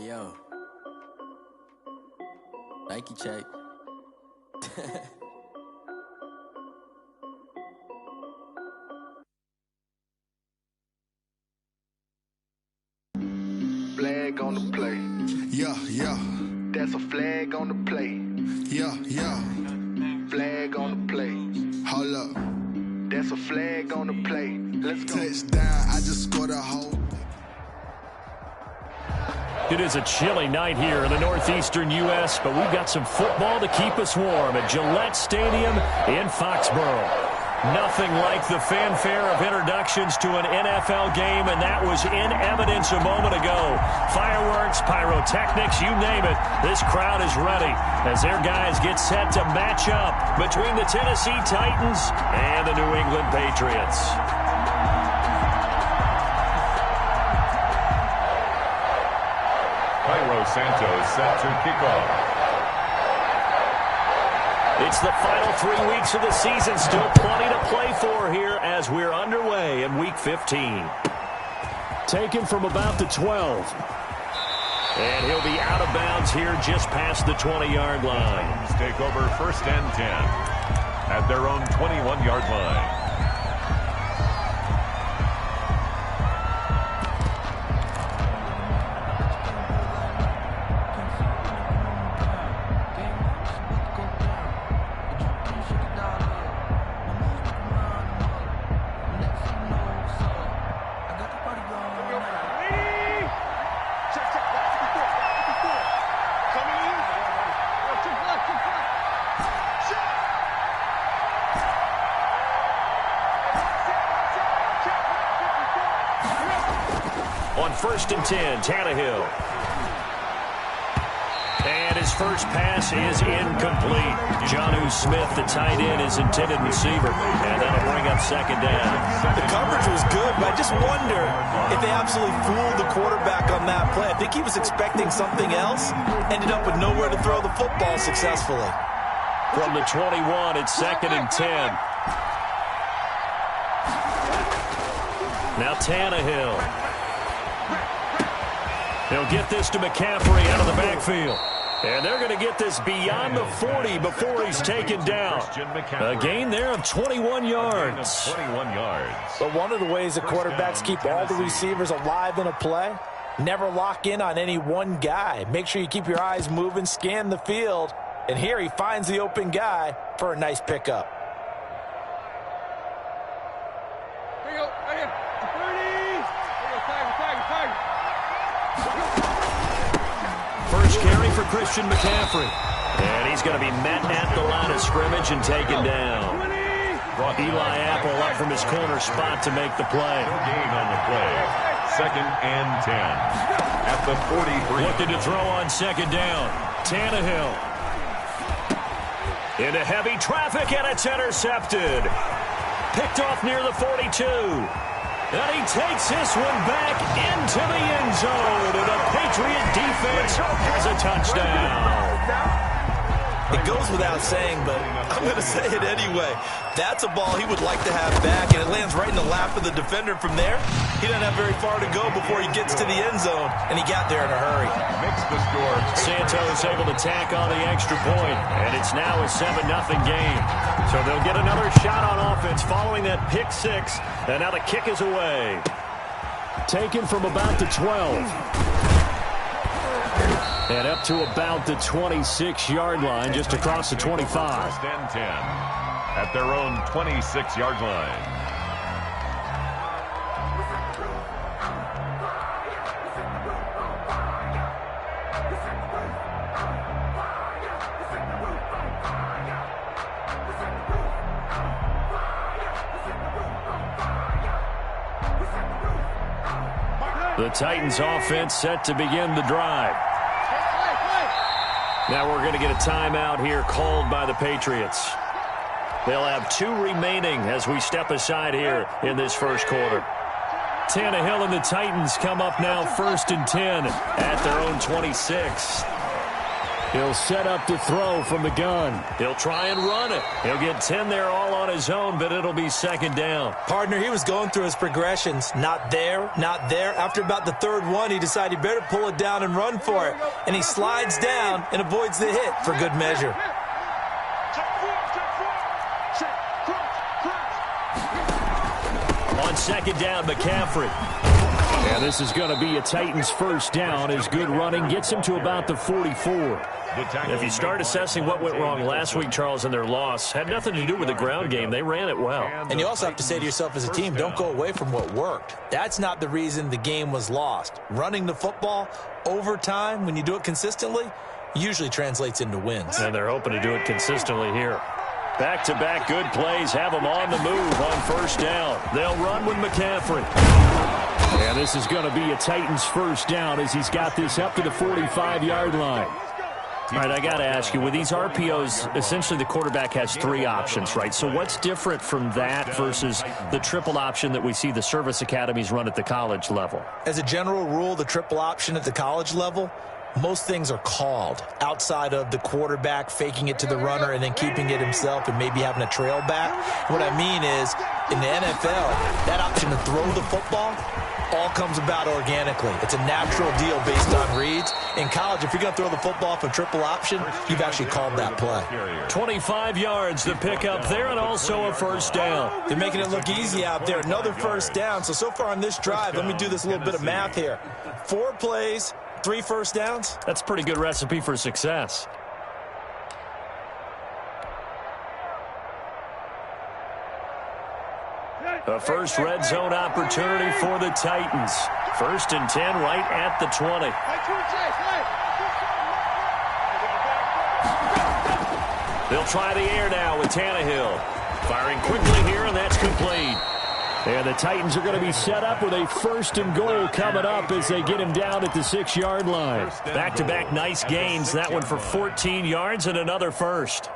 Hey, yo. Nike check. Flag on the play. Yeah, yeah. That's a flag on the play. Yeah, yeah. Flag on the play. Hold up. That's a flag on the play. Let's go. Touchdown, I just scored a whole. It is a chilly night here in the northeastern U.S., but we've got some football to keep us warm at Gillette Stadium in Foxborough. Nothing like the fanfare of introductions to an NFL game, and that was in evidence a moment ago. Fireworks, pyrotechnics, you name it. This crowd is ready as their guys get set to match up between the Tennessee Titans and the New England Patriots. Cairo Santos set to kick off. It's the final 3 weeks of the season. Still plenty to play for here as we're underway in Week 15. Taken from about the 12. And he'll be out of bounds here just past the 20-yard line. Take over 1st and 10 at their own 21-yard line. On 1st and 10, Tannehill. And his first pass is incomplete. Jonnu Smith, the tight end, is intended receiver. And that'll bring up 2nd down. The coverage was good, but I just wonder if they absolutely fooled the quarterback on that play. I think he was expecting something else. Ended up with nowhere to throw the football successfully. From the 21, it's 2nd and 10. Now Tannehill. They'll get this to McCaffrey out of the backfield. And they're going to get this beyond the 40 before he's taken down. A gain there of 21 yards. 21 yards. But one of the ways the quarterbacks keep all the receivers alive in a play, never lock in on any one guy. Make sure you keep your eyes moving, scan the field. And here he finds the open guy for a nice pickup. Here you go. Right here. 30. Here you go. Tiger. First carry for Christian McCaffrey. And he's going to be met at the line of scrimmage and taken down. Eli Apple up from his corner spot to make the play. No gain on the play. 2nd and 10 at the 43. Looking to throw on 2nd down. Tannehill. Into heavy traffic, and it's intercepted. Picked off near the 42. And he takes this one back into the end zone. And the Patriot defense has a touchdown. It goes without saying, but I'm going to say it anyway. That's a ball he would like to have back, and it lands right in the lap of the defender from there. He doesn't have very far to go before he gets to the end zone, and he got there in a hurry. Makes the score. Santos able to tack on the extra point, and it's now a 7-0 game. So they'll get another shot on offense following that pick 6, and now the kick is away. Taken from about the 12. And up to about the 26-yard line, just across the 25. 1st and 10 at their own 26-yard line. The Titans offense set to begin the drive. Now we're going to get a timeout here called by the Patriots. They'll have 2 remaining as we step aside here in this first quarter. Tannehill and the Titans come up now 1st and 10 at their own 26. He'll set up to throw from the gun. He'll try and run it. He'll get 10 there all on his own, but it'll be second down. Partner, he was going through his progressions. Not there, not there. After about the third one, he decided he better pull it down and run for it. And he slides down and avoids the hit for good measure. On second down, McCaffrey. And this is going to be a Titans first down as good running gets him to about the 44. If you start assessing what went wrong last week, Charles, in their loss, had nothing to do with the ground game. They ran it well. And you also have to say to yourself as a team, don't go away from what worked. That's not the reason the game was lost. Running the football over time, when you do it consistently, usually translates into wins. And they're hoping to do it consistently here. Back-to-back good plays have them on the move on first down. They'll run with McCaffrey. And this is going to be a Titans first down as he's got this up to the 45-yard line. All right, I got to ask you, with these RPOs, essentially the quarterback has three options, right? So what's different from that versus the triple option that we see the service academies run at the college level? As a general rule, the triple option at the college level, most things are called outside of the quarterback faking it to the runner and then keeping it himself and maybe having a trail back. What I mean is, in the NFL, that option to throw the football all comes about organically. It's a natural deal based on reads. In college, if you're going to throw the football for triple option, you've actually called that play. 25 yards to pick up there and also a first down. They're making it look easy out there. Another first down. So far on this drive, let me do this little bit of math here. 4 plays, 3 first downs. That's a pretty good recipe for success. A first red zone opportunity for the Titans. 1st and 10 right at the 20. They'll try the air now with Tannehill. Firing quickly here, and that's complete. And the Titans are going to be set up with a 1st and goal coming up as they get him down at the 6-yard line. Back-to-back nice gains. That one for 14 yards and another first.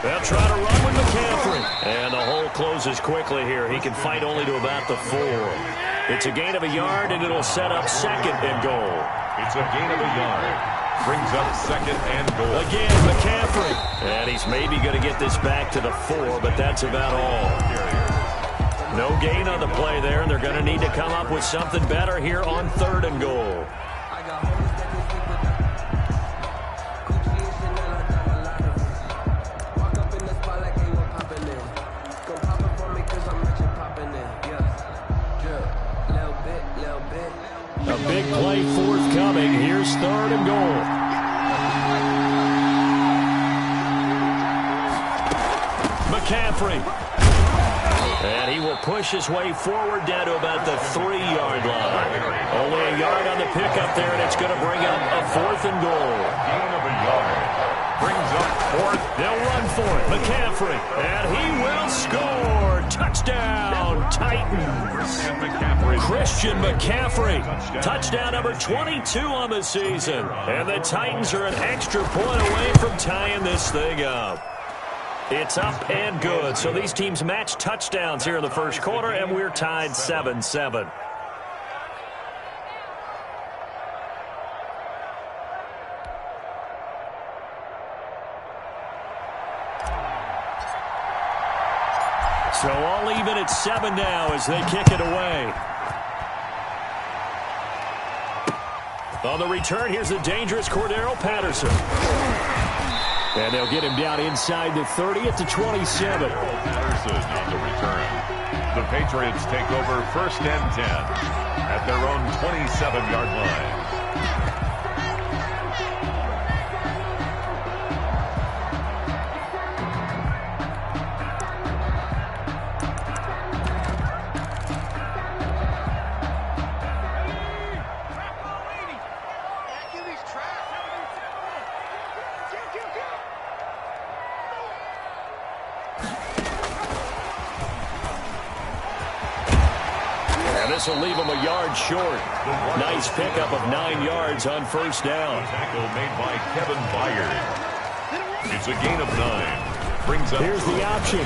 They'll try to run with McCaffrey. And the hole closes quickly here. He can fight only to about the 4. It's a gain of a yard, and it'll set up 2nd and goal. It's a gain of a yard. Brings up 2nd and goal. Again, McCaffrey. And he's maybe going to get this back to the 4, but that's about all. No gain on the play there, and they're going to need to come up with something better here on 3rd and goal. A big play forthcoming. Here's 3rd and goal. McCaffrey. And he will push his way forward down to about the 3-yard line. Only a yard on the pickup there, and it's going to bring up a 4th and goal. Gain of a yard. Brings up 4th. They'll run for it. McCaffrey. And he will score. Touchdown, Titans. Christian McCaffrey. Touchdown number 22 on the season. And the Titans are an extra point away from tying this thing up. It's up and good. So these teams match touchdowns here in the first quarter, and we're tied 7-7. So all even at 7 now as they kick it away. On the return, here's the dangerous Cordero Patterson. And they'll get him down inside the 30 at the 27. Patterson on the return. The Patriots take over 1st and 10 at their own 27-yard line. This will leave him a yard short. Nice pickup of 9 yards on first down. Tackle made by Kevin Byard. It's a gain of 9. Brings up Here's the option.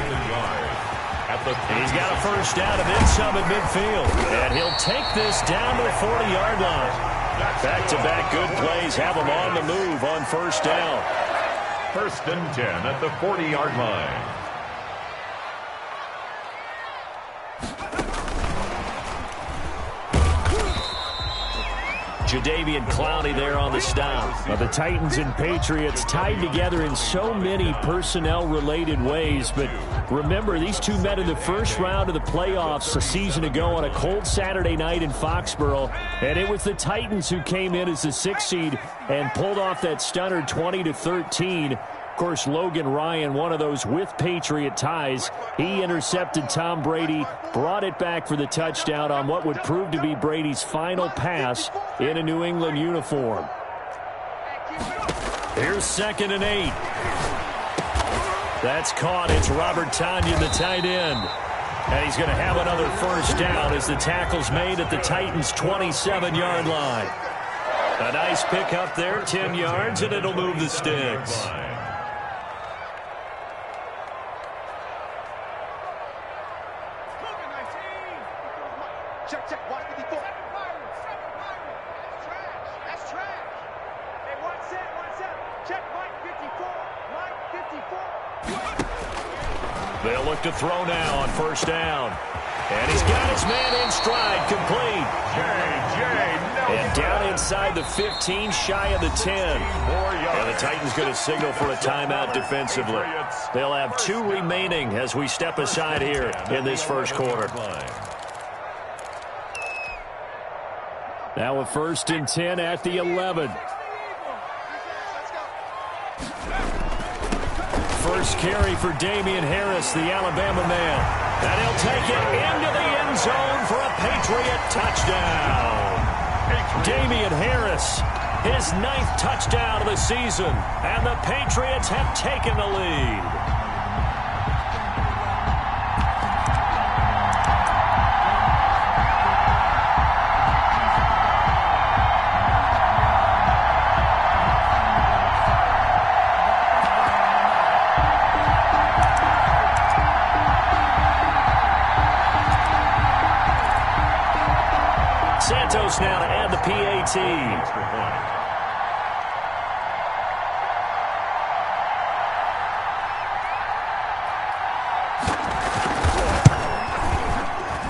He's got a first down and then some at midfield. And he'll take this down to the 40-yard line. Back-to-back good plays have him on the move on first down. First and 10 at the 40-yard line. Jadeveon Clowney there on the stop. Now, the Titans and Patriots tied together in so many personnel-related ways, but remember, these two met in the first round of the playoffs a season ago on a cold Saturday night in Foxborough, and it was the Titans who came in as the 6th seed and pulled off that stunner 20-13. Of course, Logan Ryan, one of those with Patriot ties. He intercepted Tom Brady, brought it back for the touchdown on what would prove to be Brady's final pass in a New England uniform. Here's 2nd and 8. That's caught. It's Robert Tonyan, the tight end. And he's going to have another first down as the tackle's made at the Titans' 27-yard line. A nice pickup there, 10 yards, and it'll move the sticks. Check, watch 54. That's trash. Hey, one set. Check Mike 54. They'll look to throw now on first down. And he's got his man in stride, complete. And down inside the 15, shy of the 10. And the Titans going to signal for a timeout defensively. They'll have 2 remaining as we step aside here in this first quarter. Now a 1st and 10 at the 11. First carry for Damian Harris, the Alabama man. And he'll take it into the end zone for a Patriot touchdown. Damian Harris, his 9th touchdown of the season. And the Patriots have taken the lead. Santos now to add the PAT.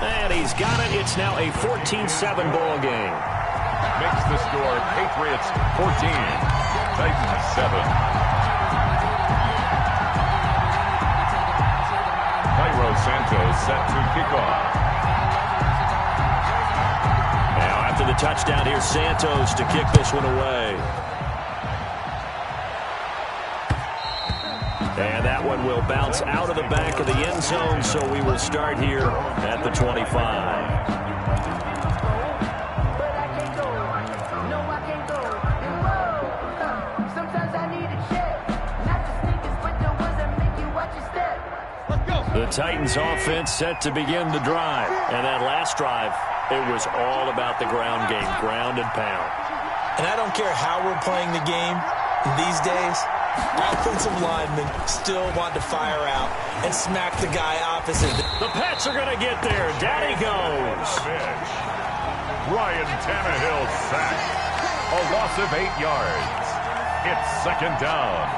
And he's got it. It's now a 14-7 ball game. Makes the score Patriots 14, Titans 7. Cairo Santos set to kick off. After the touchdown, here's Santos to kick this one away. And that one will bounce out of the back of the end zone, so we will start here at the 25. The Titans offense set to begin the drive. And that last drive, it was all about the ground game, ground and pound. And I don't care how we're playing the game these days, offensive linemen still want to fire out and smack the guy opposite. The Pats are going to get there. Down he goes. Ryan Tannehill sacked. A loss of 8 yards. It's 2nd down.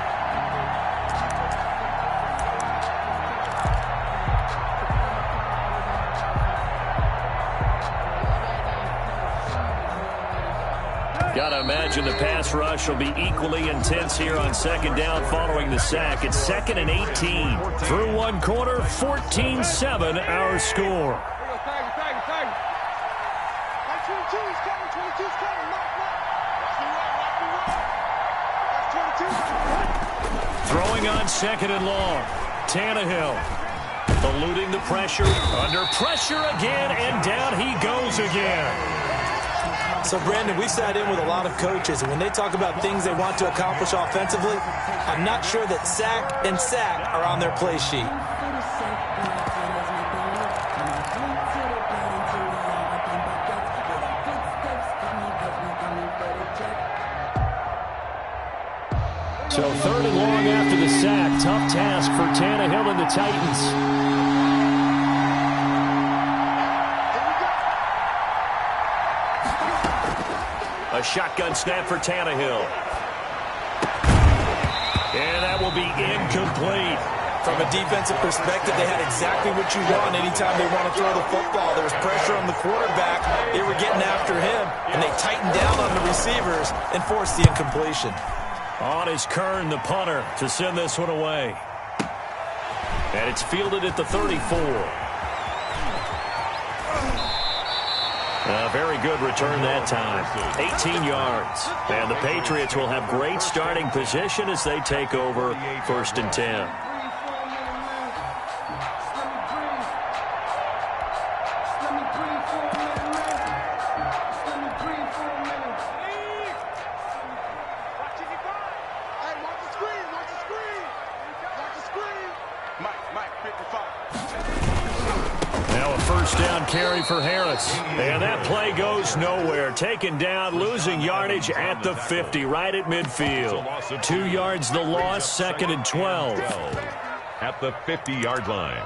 Got to imagine the pass rush will be equally intense here on 2nd down following the sack. It's 2nd and 18. Through one quarter, 14-7 our score. Throwing on 2nd and long. Tannehill eluding the pressure. Under pressure again, and down he goes again. So, Brandon, we sat in with a lot of coaches, and when they talk about things they want to accomplish offensively, I'm not sure that sack and sack are on their play sheet. So 3rd and long after the sack. Tough task for Tannehill and the Titans. A shotgun snap for Tannehill. And that will be incomplete. From a defensive perspective, they had exactly what you want anytime they want to throw the football. There was pressure on the quarterback. They were getting after him, and they tightened down on the receivers and forced the incompletion. On is Kern, the punter, to send this one away. And it's fielded at the 34. A very good return that time. 18 yards. And the Patriots will have great starting position as they take over 1st and 10. Carry for Harris. And that play goes nowhere. Taken down, losing yardage at the 50, right at midfield. 2 yards the loss, 2nd and 12. At the 50-yard line.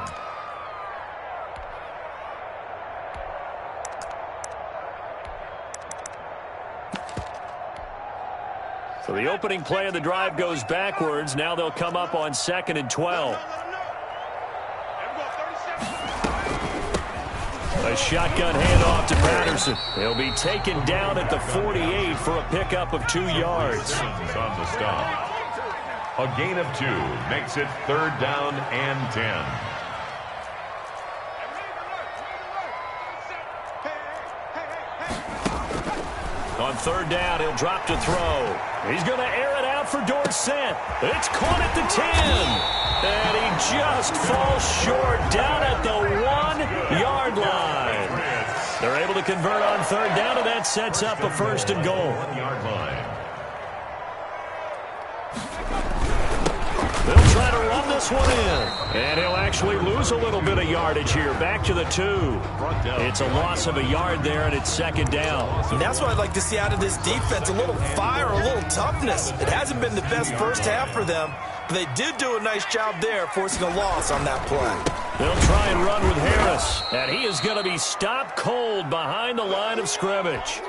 So the opening play of the drive goes backwards. Now they'll come up on 2nd and 12. A shotgun handoff to Patterson. He'll be taken down at the 48 for a pickup of 2 yards. On the stop. A gain of 2 makes it 3rd down and 10. On 3rd down, he'll drop to throw. He's going to air it out for Dorsett. It's caught at the 10. And he just falls short down at the 1-yard line. They're able to convert on 3rd down, and that sets up a 1st and goal. 1-yard line. They'll try to run this one in. And he'll actually lose a little bit of yardage here. Back to the 2. It's a loss of a yard there, and it's 2nd down. And that's what I'd like to see out of this defense. A little fire, a little toughness. It hasn't been the best first half for them. But they did do a nice job there, forcing a loss on that play. They'll try and run with Harris. And he is going to be stopped cold behind the line of scrimmage.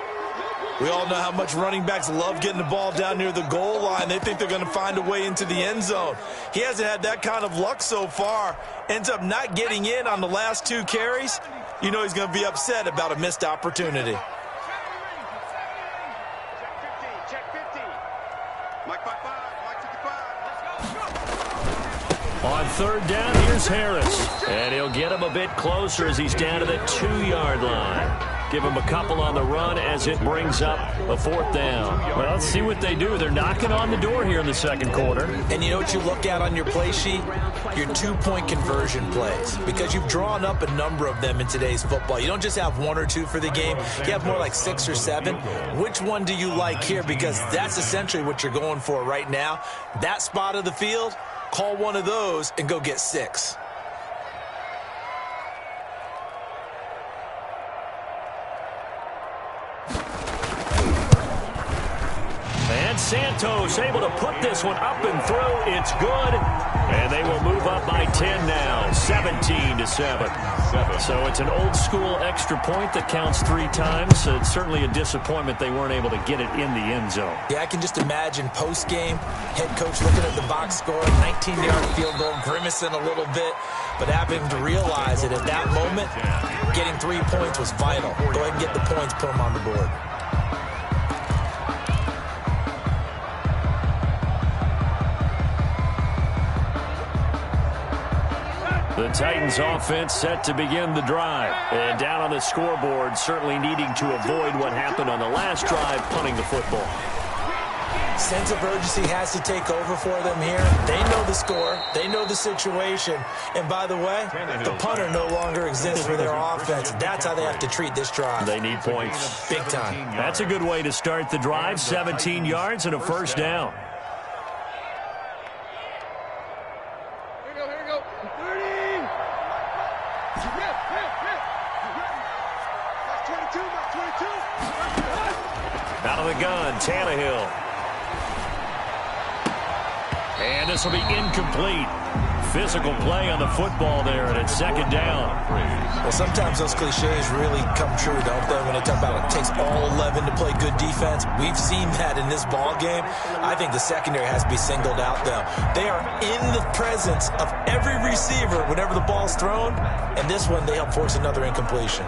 We all know how much running backs love getting the ball down near the goal line. They think they're going to find a way into the end zone. He hasn't had that kind of luck so far. Ends up not getting in on the last 2 carries. You know he's going to be upset about a missed opportunity. On 3rd down, here's Harris. And he'll get him a bit closer as he's down to the 2-yard line. Give him a couple on the run as it brings up a 4th down. Well, let's see what they do. They're knocking on the door here in the 2nd quarter. And you know what you look at on your play sheet? Your 2-point conversion plays. Because you've drawn up a number of them in today's football. You don't just have 1 or 2 for the game. You have more like 6 or 7. Which one do you like here? Because that's essentially what you're going for right now. That spot of the field, call one of those and go get 6. And Santos able to put this one up and through. It's good. And they will move up by 10 now, 17-7. So it's an old-school extra point that counts 3 times. So it's certainly a disappointment they weren't able to get it in the end zone. Yeah, I can just imagine post-game, head coach looking at the box score, 19-yard field goal, grimacing a little bit, but having to realize that at that moment, getting 3 points was vital. Go ahead and get the points, put them on the board. The Titans offense set to begin the drive. And down on the scoreboard, certainly needing to avoid what happened on the last drive, punting the football. Sense of urgency has to take over for them here. They know the score. They know the situation. And by the way, the punter no longer exists for their offense. That's how they have to treat this drive. They need points. Big time. That's a good way to start the drive. 17 yards and a 1st down. Here we go. 30. That's 22. Out of the gun, Tannehill. And this will be incomplete. Physical play on the football there, and it's second down. Well, sometimes those cliches really come true, don't they? When they talk about it takes all 11 to play good defense. We've seen that in this ball game. I think the secondary has to be singled out, though. They are in the presence of every receiver whenever the ball's thrown, and this one they help force another incompletion.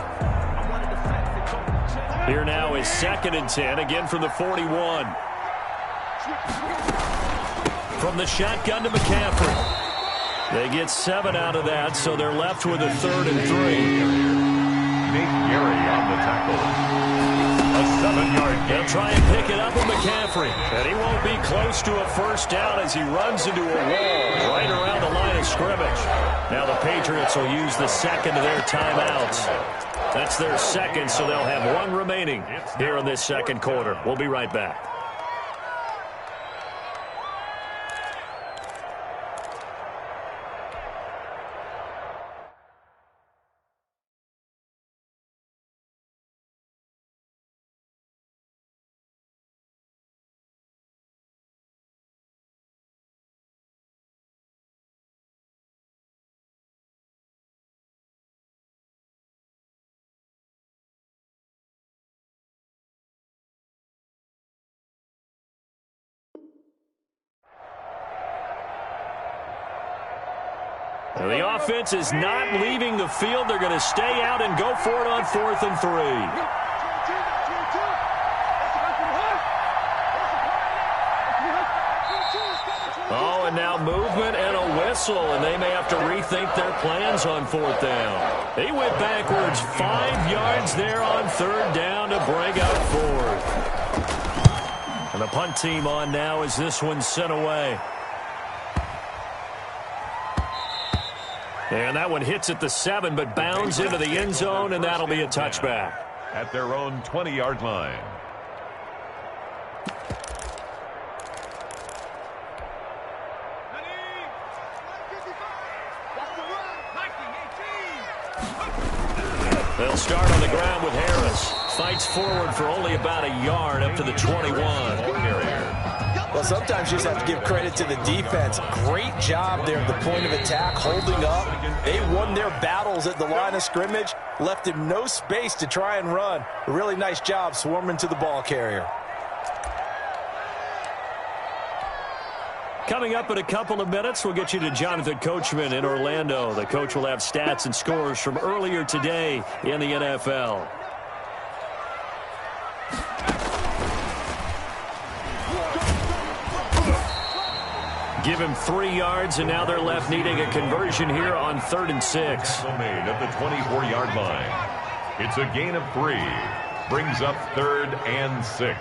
Here now is 2nd and 10, again from the 41. From the shotgun to McCaffrey. They get 7 out of that, so they're left with a 3rd and 3. Nate Gary on the tackle. A 7-yard gain. They'll try and pick it up with McCaffrey. And he won't be close to a first down as he runs into a wall right around the line of scrimmage. Now the Patriots will use the second of their timeouts. That's their second, so they'll have 1 remaining here in this second quarter. We'll be right back. The offense is not leaving the field. They're going to stay out and go for it on 4th and 3. Oh, and now movement and a whistle, and they may have to rethink their plans on 4th down. He went backwards 5 yards there on 3rd down to bring up 4th. And the punt team on now as this one's sent away. And that one hits at the 7, but bounds into the end zone, and that'll be a touchback. At their own 20-yard line. They'll start on the ground with Harris. Fights forward for only about a yard up to the 21. Well, sometimes you just have to give credit to the defense. Great job there at the point of attack, holding up. They won their battles at the line of scrimmage, left him no space to try and run. A really nice job swarming to the ball carrier. Coming up in a couple of minutes, we'll get you to Jonathan Coachman in Orlando. The coach will have stats and scores from earlier today in the NFL. Give him 3 yards, and now they're left needing a conversion here on 3rd and 6. Made at the 24-yard line. It's a gain of 3. Brings up 3rd and 6.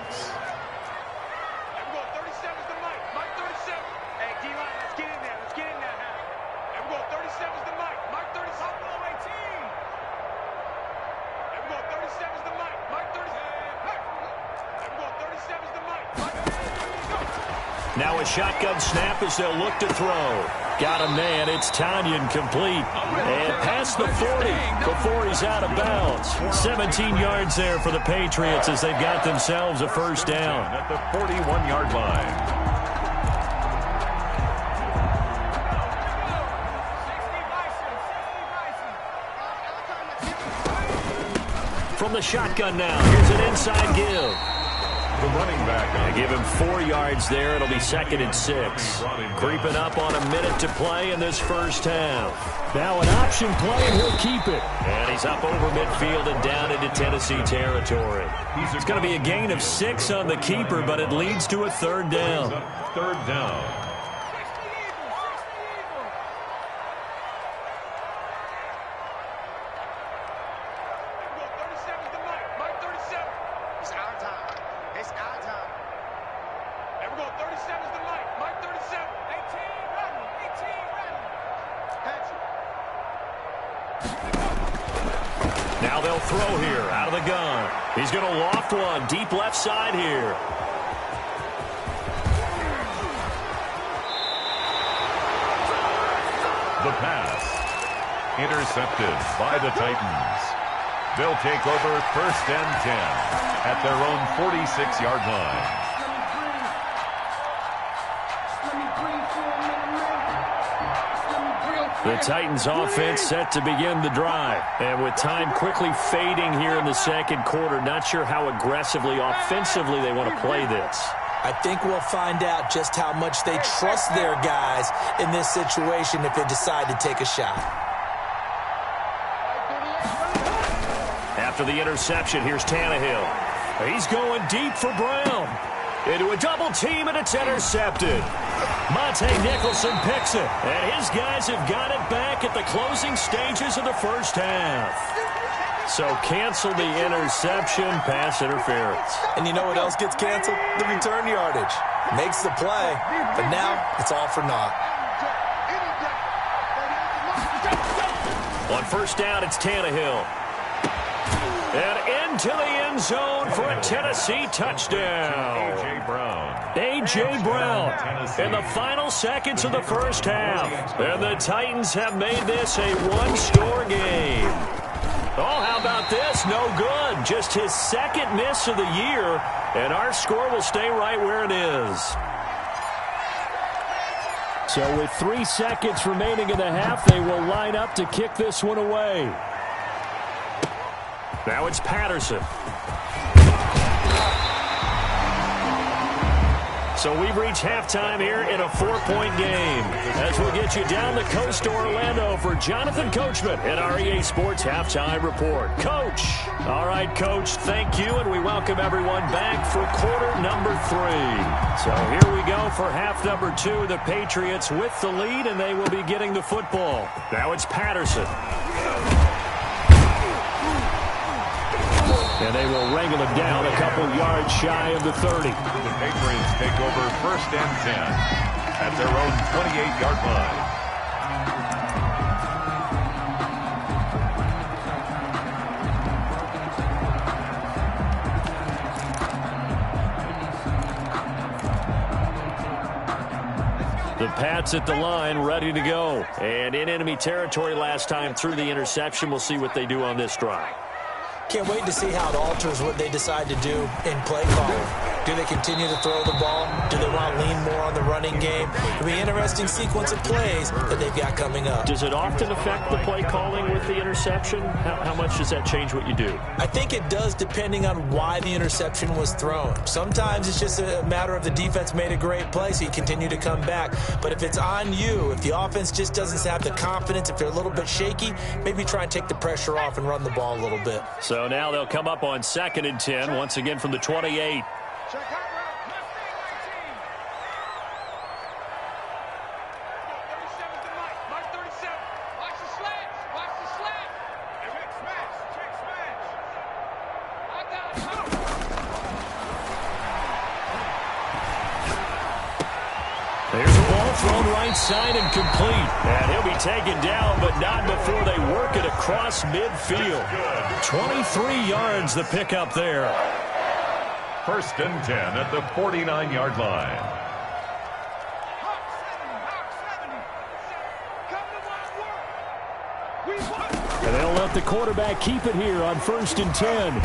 Now a shotgun snap as they'll look to throw. Got a man. It's Tanyan complete. And past the 40 before he's out of bounds. 17 yards there for the Patriots as they've got themselves a first down. At the 41-yard line. From the shotgun now. Here's an inside give. The running back. They give him 4 yards there. It'll be 2nd and 6. Creeping up on a minute to play in this first half. Now an option play, and he'll keep it. And he's up over midfield and down into Tennessee territory. It's going to be a gain of 6 on the keeper, but it leads to a 3rd down. 3rd down. Now they'll throw here out of the gun. He's going to loft one deep left side here. The pass. Intercepted by the Titans. They'll take over 1st and 10 at their own 46-yard line. The Titans offense set to begin the drive. And with time quickly fading here in the second quarter, not sure how aggressively, offensively they want to play this. I think we'll find out just how much they trust their guys in this situation if they decide to take a shot. After the interception, here's Tannehill. He's going deep for Brown. Into a double team, and it's intercepted. Monte Nicholson picks it, and his guys have got it back at the closing stages of the first half. So cancel the interception, pass interference. And you know what else gets canceled? The return yardage. Makes the play, but now it's all for naught. On first down, it's Tannehill. And into the end zone for a Tennessee touchdown. A.J. Brown in the final seconds of the first half. And the Titans have made this a one-score game. Oh, how about this? No good. Just his second miss of the year. And our score will stay right where it is. So with 3 seconds remaining in the half, they will line up to kick this one away. Now it's Patterson. So we've reached halftime here in a 4-point game. As we'll get you down the coast to Orlando for Jonathan Coachman at our EA Sports Halftime Report. Coach. All right, Coach, thank you, and we welcome everyone back for quarter number 3. So here we go for half number 2. The Patriots with the lead, and they will be getting the football. Now it's Patterson. And they will wrangle it down a couple yards shy of the 30. The Patriots take over first and 10 at their own 28-yard line. The Pats at the line, ready to go. And in enemy territory last time through the interception. We'll see what they do on this drive. Can't wait to see how it alters what they decide to do in play calling. Do they continue to throw the ball? Do they want to lean more on the running game? It'll be an interesting sequence of plays that they've got coming up. Does it often affect the play calling with the interception? How much does that change what you do? I think it does depending on why the interception was thrown. Sometimes it's just a matter of the defense made a great play, so you continue to come back. But if it's on you, if the offense just doesn't have the confidence, if they're a little bit shaky, maybe try and take the pressure off and run the ball a little bit. So now they'll come up on 2nd and 10, once again from the 28. Check out route. Mark 37 to Mike. Mark 37. Watch the slants. Watch the slants. Check smash. Check smash. I got it. Come on. There's a ball thrown right side and complete. And he'll be taken down, but not before they work it across midfield. 23 yards the pickup there. First and 10 at the 49-yard line. Hawk 70. Come to my work. We won. And they'll let the quarterback keep it here on 1st and 10.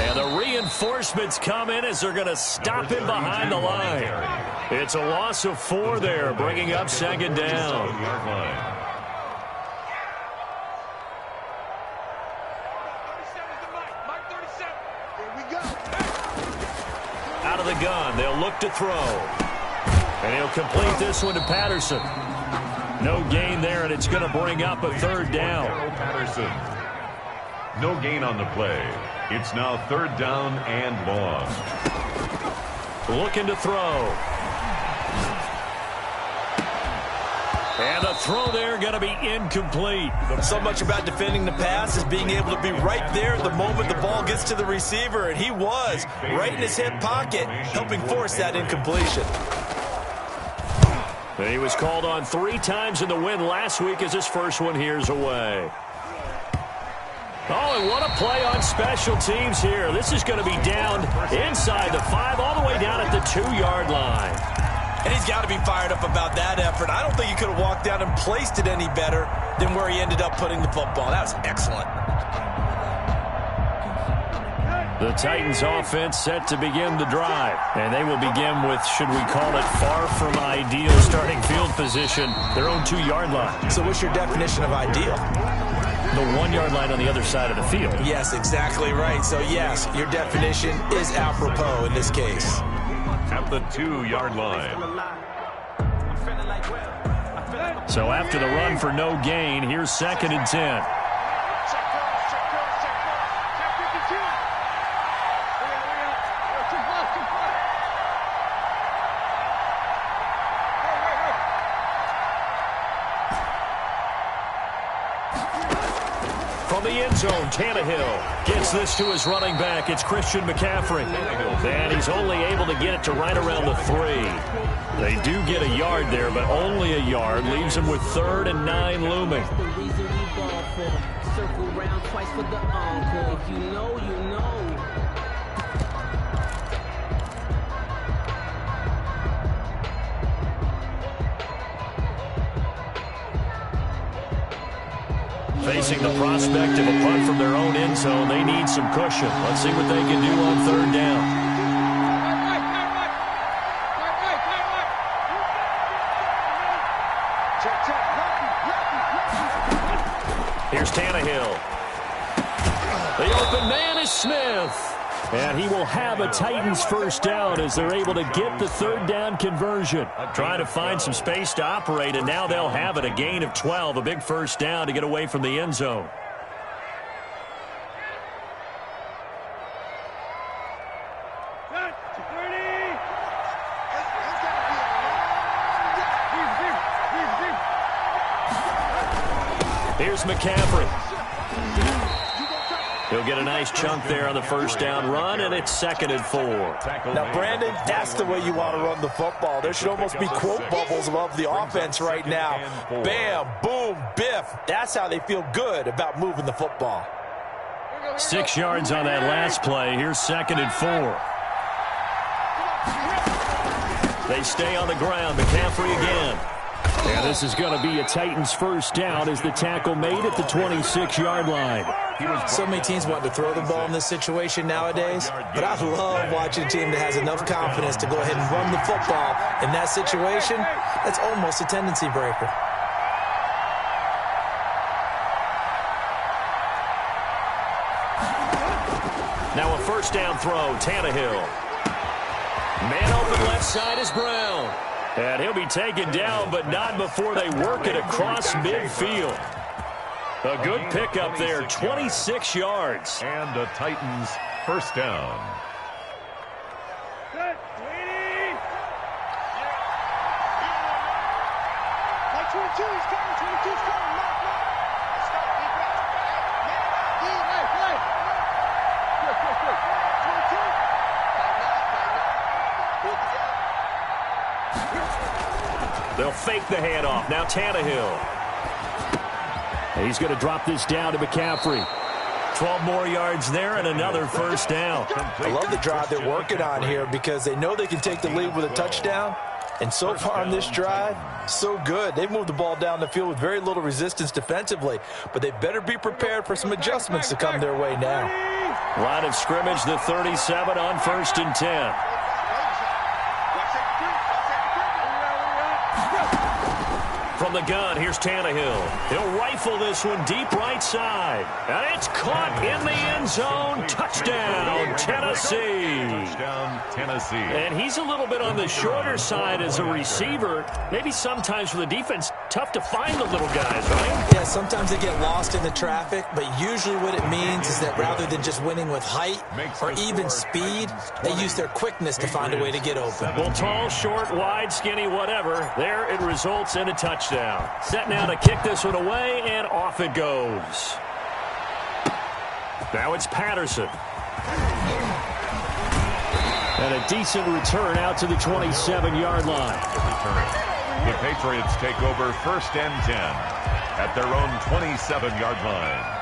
And the reinforcements come in as they're going to stop him behind the line. It's a loss of 4 there, bringing up 2nd down. Out of the gun, they'll look to throw. And he'll complete this one to Patterson. No gain there, and it's going to bring up a 3rd down. Patterson. No gain on the play. It's now 3rd down and long. Looking to throw. And the throw there going to be incomplete. So much about defending the pass is being able to be right there at the moment the ball gets to the receiver, and he was right in his hip pocket, helping force that incompletion. And he was called on 3 times in the win last week as his first one here's away. Oh, and what a play on special teams here. This is going to be down inside the 5, all the way down at the 2-yard line. And he's got to be fired up about that effort. I don't think he could have walked down and placed it any better than where he ended up putting the football. That was excellent. The Titans offense set to begin the drive. And they will begin with, should we call it, far from ideal starting field position, their own 2-yard line. So what's your definition of ideal? The 1-yard line on the other side of the field. Yes, exactly right. So, yes, your definition is apropos in this case. At the 2-yard line. So after the run for no gain, here's 2nd and 10. From the end zone, Tannehill gets this to his running back. It's Christian McCaffrey. And he's only able to get it to right around the 3. They do get a yard there, but only a yard. Leaves him with 3rd and 9 looming. Circle round twice for the encore. If you know, you know. Facing the prospect of a punt from their own end zone, they need some cushion. Let's see what they can do on 3rd down. Here's Tannehill. The open man is Smith. And he will have a Titans first down as they're able to get the 3rd down conversion. Trying to find some space to operate, and now they'll have it. A gain of 12, a big first down to get away from the end zone. Here's McCaffrey. He'll get a nice chunk there on the first down run, and it's 2nd and 4. Now, Brandon, that's the way you want to run the football. There should almost be quote bubbles above the offense right now. Bam, boom, biff. That's how they feel good about moving the football. 6 yards on that last play. Here's 2nd and 4. They stay on the ground. McCaffrey again. And this is going to be a Titans first down as the tackle made at the 26-yard line. So many teams want to throw the ball in this situation nowadays, but I love watching a team that has enough confidence to go ahead and run the football. In that situation, that's almost a tendency breaker. Now a first down throw, Tannehill. Man open left side is Brown. And he'll be taken down, but not before they work it across midfield. A good pickup there, 26 yards. And the Titans first down. They'll fake the handoff. Now Tannehill. He's going to drop this down to McCaffrey. 12 more yards there and another first down. I love the drive they're working on here because they know they can take the lead with a touchdown. And so far on this drive, so good. They've moved the ball down the field with very little resistance defensively. But they better be prepared for some adjustments to come their way now. Line of scrimmage, the 37 on 1st and 10. From the gun, here's Tannehill. He'll rifle this one deep right side. And it's caught in the end zone. Touchdown, Tennessee. Touchdown, Tennessee. And he's a little bit on the shorter side as a receiver. Maybe sometimes for the defense, tough to find the little guys, right? Yeah, sometimes they get lost in the traffic, but usually what it means is that rather than just winning with height or even speed, they use their quickness to find a way to get open. Well, tall, short, wide, skinny, whatever. There it results in a touchdown. Set now to kick this one away, and off it goes. Now it's Patterson. And a decent return out to the 27-yard line. The Patriots take over 1st and 10 at their own 27-yard line.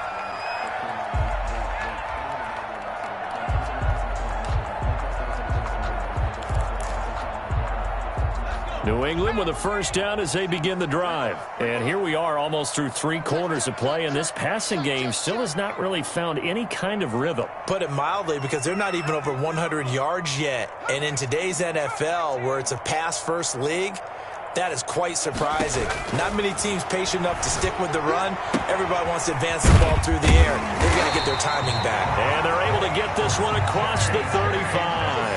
New England with a first down as they begin the drive. And here we are almost through 3 quarters of play, and this passing game still has not really found any kind of rhythm. Put it mildly, because they're not even over 100 yards yet. And in today's NFL, where it's a pass-first league, that is quite surprising. Not many teams patient enough to stick with the run. Everybody wants to advance the ball through the air. They've got to get their timing back. And they're able to get this one across the 35.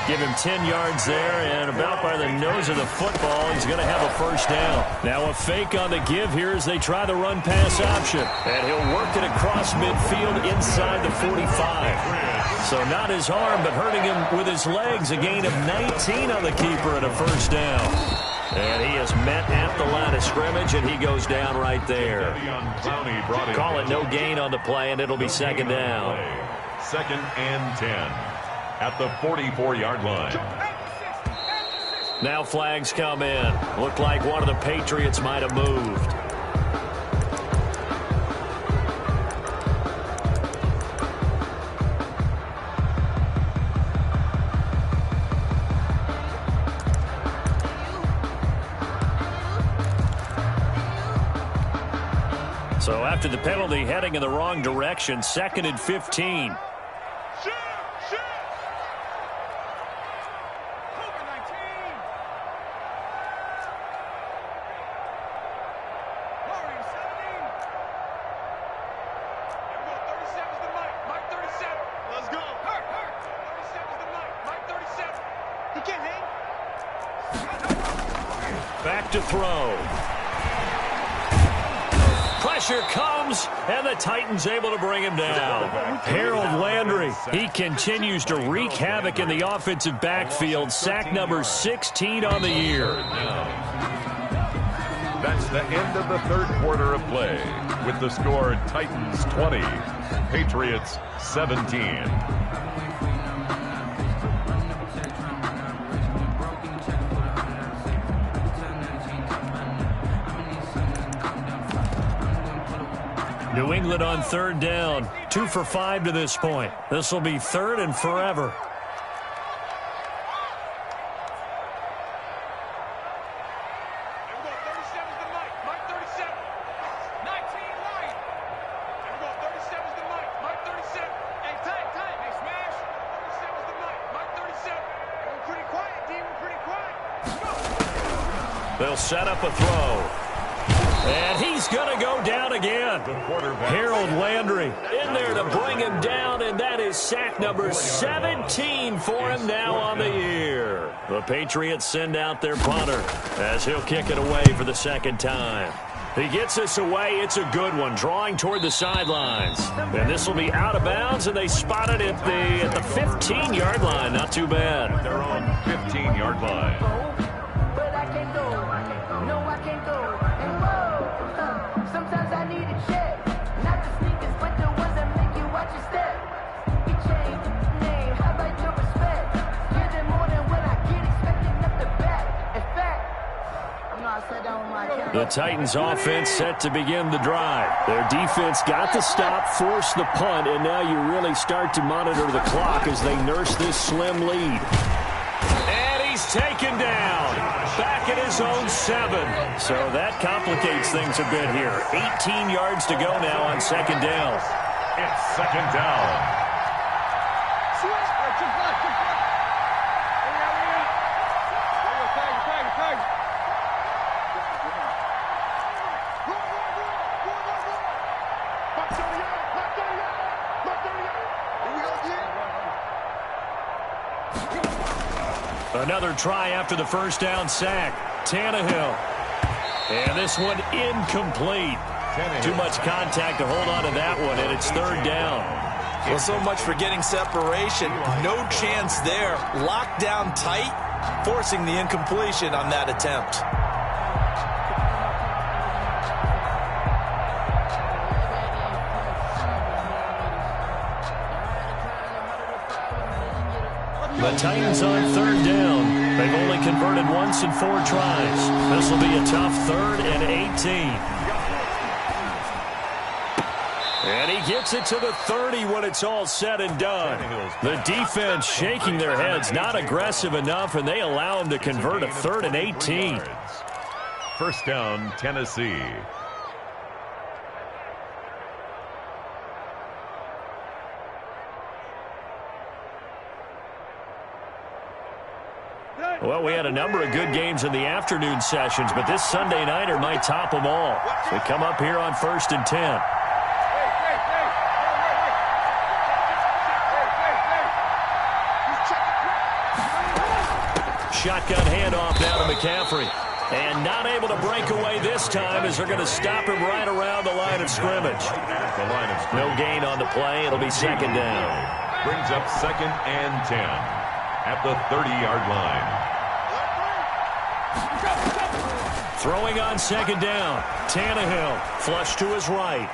Give him 10 yards there, and about by the nose of the football, he's going to have a first down. Now a fake on the give here as they try the run-pass option. And he'll work it across midfield inside the 45. So not his arm, but hurting him with his legs. A gain of 19 on the keeper and a first down. And he is met at the line of scrimmage, and he goes down right there. Call it no gain on the play, and it'll be second down. 2nd and 10 at the 44-yard line. Now flags come in. Looked like one of the Patriots might have moved. So after the penalty, heading in the wrong direction, 2nd and 15. Back to throw. Pressure comes, and the Titans able to bring him down. Harold Landry, he continues to wreak havoc in the offensive backfield. Sack number 16 on the year. That's the end of the 3rd quarter of play, with the score Titans 20, Patriots 17. New England on 3rd down. 2 for 5 to this point. This will be 3rd and forever. They'll set up a throw. And he's going to go down again. Harold Landry in there to bring him down, and that is sack number 17 for him now on the year. The Patriots send out their punter as he'll kick it away for the 2nd time. He gets this away. It's a good one, drawing toward the sidelines. And this will be out of bounds, and they spot it at the 15-yard line. Not too bad. Their own 15-yard line. The Titans offense set to begin the drive. Their defense got the stop, forced the punt, and now you really start to monitor the clock as they nurse this slim lead. And he's taken down. Back at his own 7. So that complicates things a bit here. 18 yards to go now on 2nd down. It's 2nd down. Another try after the first down sack. Tannehill. And this one incomplete. Too much contact to hold on to that one, and it's 3rd down. Well, so much for getting separation. No chance there. Locked down tight, forcing the incompletion on that attempt. The Titans on 3rd down. They've only converted once in 4 tries. This will be a tough 3rd and 18. And he gets it to the 30 when it's all said and done. The defense shaking their heads, not aggressive enough, and they allow him to convert a 3rd and 18. First down, Tennessee. Well, we had a number of good games in the afternoon sessions, but this Sunday nighter might top them all. We come up here on 1st and 10. Shotgun handoff now to McCaffrey. And not able to break away this time as they're going to stop him right around the line of scrimmage. No gain on the play. It'll be 2nd down. Brings up 2nd and 10 at the 30-yard line. Throwing on 2nd down. Tannehill flush to his right.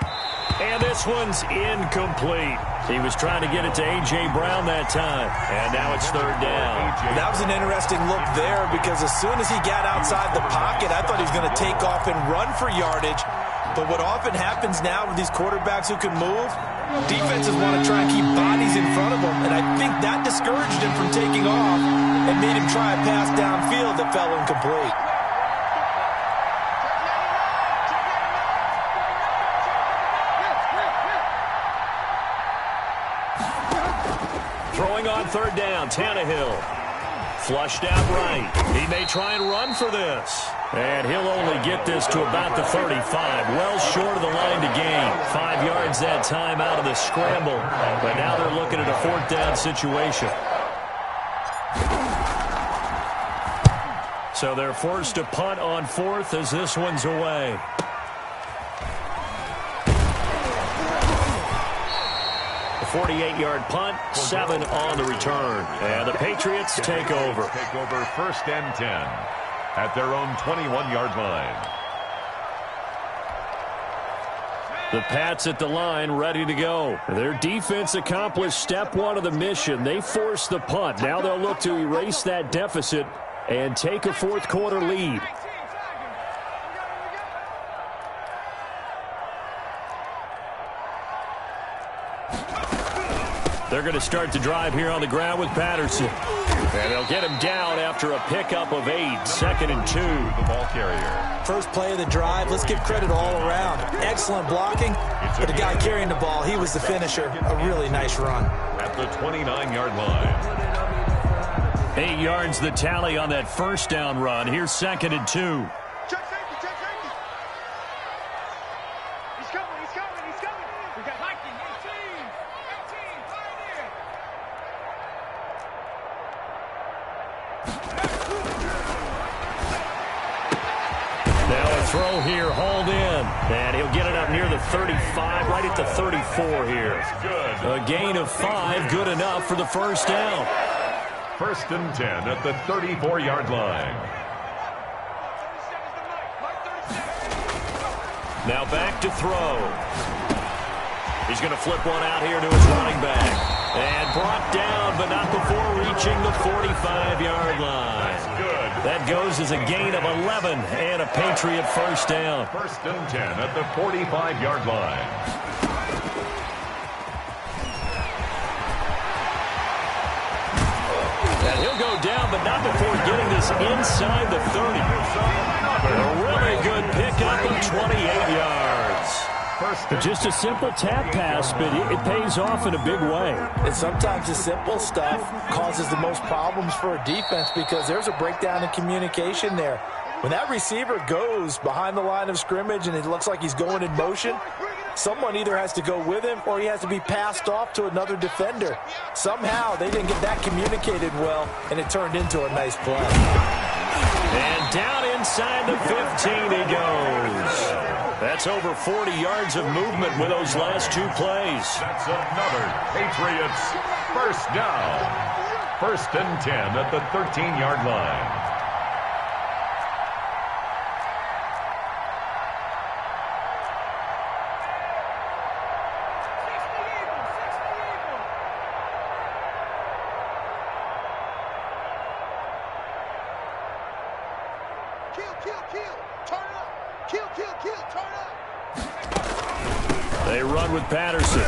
And this one's incomplete. He was trying to get it to A.J. Brown that time. And now it's 3rd down. That was an interesting look there because as soon as he got outside the pocket, I thought he was going to take off and run for yardage. But what often happens now with these quarterbacks who can move, defenses want to try and keep bodies in front of them. And I think that discouraged him from taking off and made him try a pass downfield that fell incomplete. Throwing on 3rd down, Tannehill. Flushed out right. He may try and run for this. And he'll only get this to about the 35. Well short of the line to gain. 5 yards that time out of the scramble. But now they're looking at a 4th down situation. So they're forced to punt on 4th as this one's away. A 48-yard punt, 7 on the return. And the Patriots take over. Take over 1st and 10 at their own 21-yard line. The Pats at the line, ready to go. Their defense accomplished step 1 of the mission. They forced the punt. Now they'll look to erase that deficit and take a 4th quarter lead. They're going to start the drive here on the ground with Patterson. And they'll get him down after a pickup of 8. 2nd and 2. The ball carrier. First play of the drive, let's give credit all around. Excellent blocking, but the guy carrying the ball, he was the finisher. A really nice run. At the 29-yard line. 8 yards the tally on that 1st down run. Here's 2nd and 2. Check safety, check safety. He's coming, he's coming, he's coming. We got 19, 18, pioneer. Now a throw here, hauled in. And he'll get it up near the 35, right at the 34 here. A gain of 5, good enough for the 1st down. 1st and 10 at the 34-yard line. Now back to throw. He's going to flip one out here to his running back. And brought down, but not before reaching the 45-yard line. That's good. That goes as a gain of 11 and a Patriot 1st down. 1st and 10 at the 45-yard line. And he'll go down, but not before getting this inside the 30. A really good pickup of 28 yards. Just a simple tap pass, but it pays off in a big way. And sometimes the simple stuff causes the most problems for a defense because there's a breakdown in communication there. When that receiver goes behind the line of scrimmage and it looks like he's going in motion, someone either has to go with him or he has to be passed off to another defender. Somehow they didn't get that communicated well, and it turned into a nice play. And down inside the 15 he goes. That's over 40 yards of movement with those last 2 plays. That's another Patriots 1st down. 1st and 10 at the 13-yard line. They run with Patterson.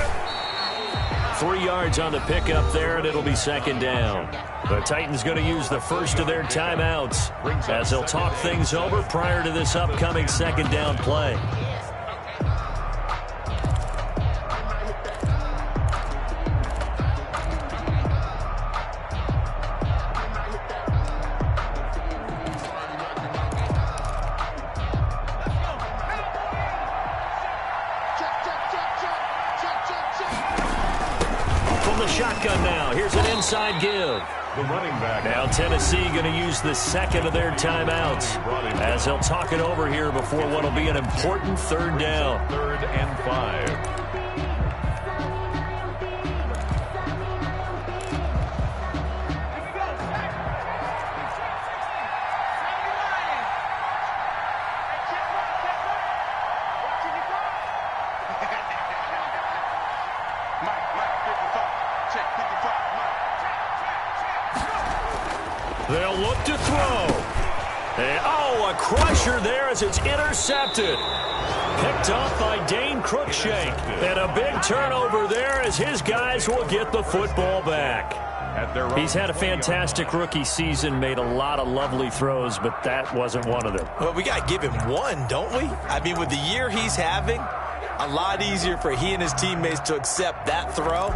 3 yards on the pickup there, and it'll be second down. The Titans going to use the first of their timeouts as they'll talk things over prior to this upcoming second down play. Shotgun now. Here's an inside give. The running back. Now Tennessee going to use the second of their timeouts as they'll talk it over here before what will be an important third down. 3rd and 5. They'll look to throw. And, a crusher there as it's intercepted. Picked off by Dane Cruikshank. And a big turnover there as his guys will get the football back. He's had a fantastic rookie season, made a lot of lovely throws, but that wasn't one of them. Well, we got to give him one, don't we? I mean, with the year he's having, a lot easier for he and his teammates to accept that throw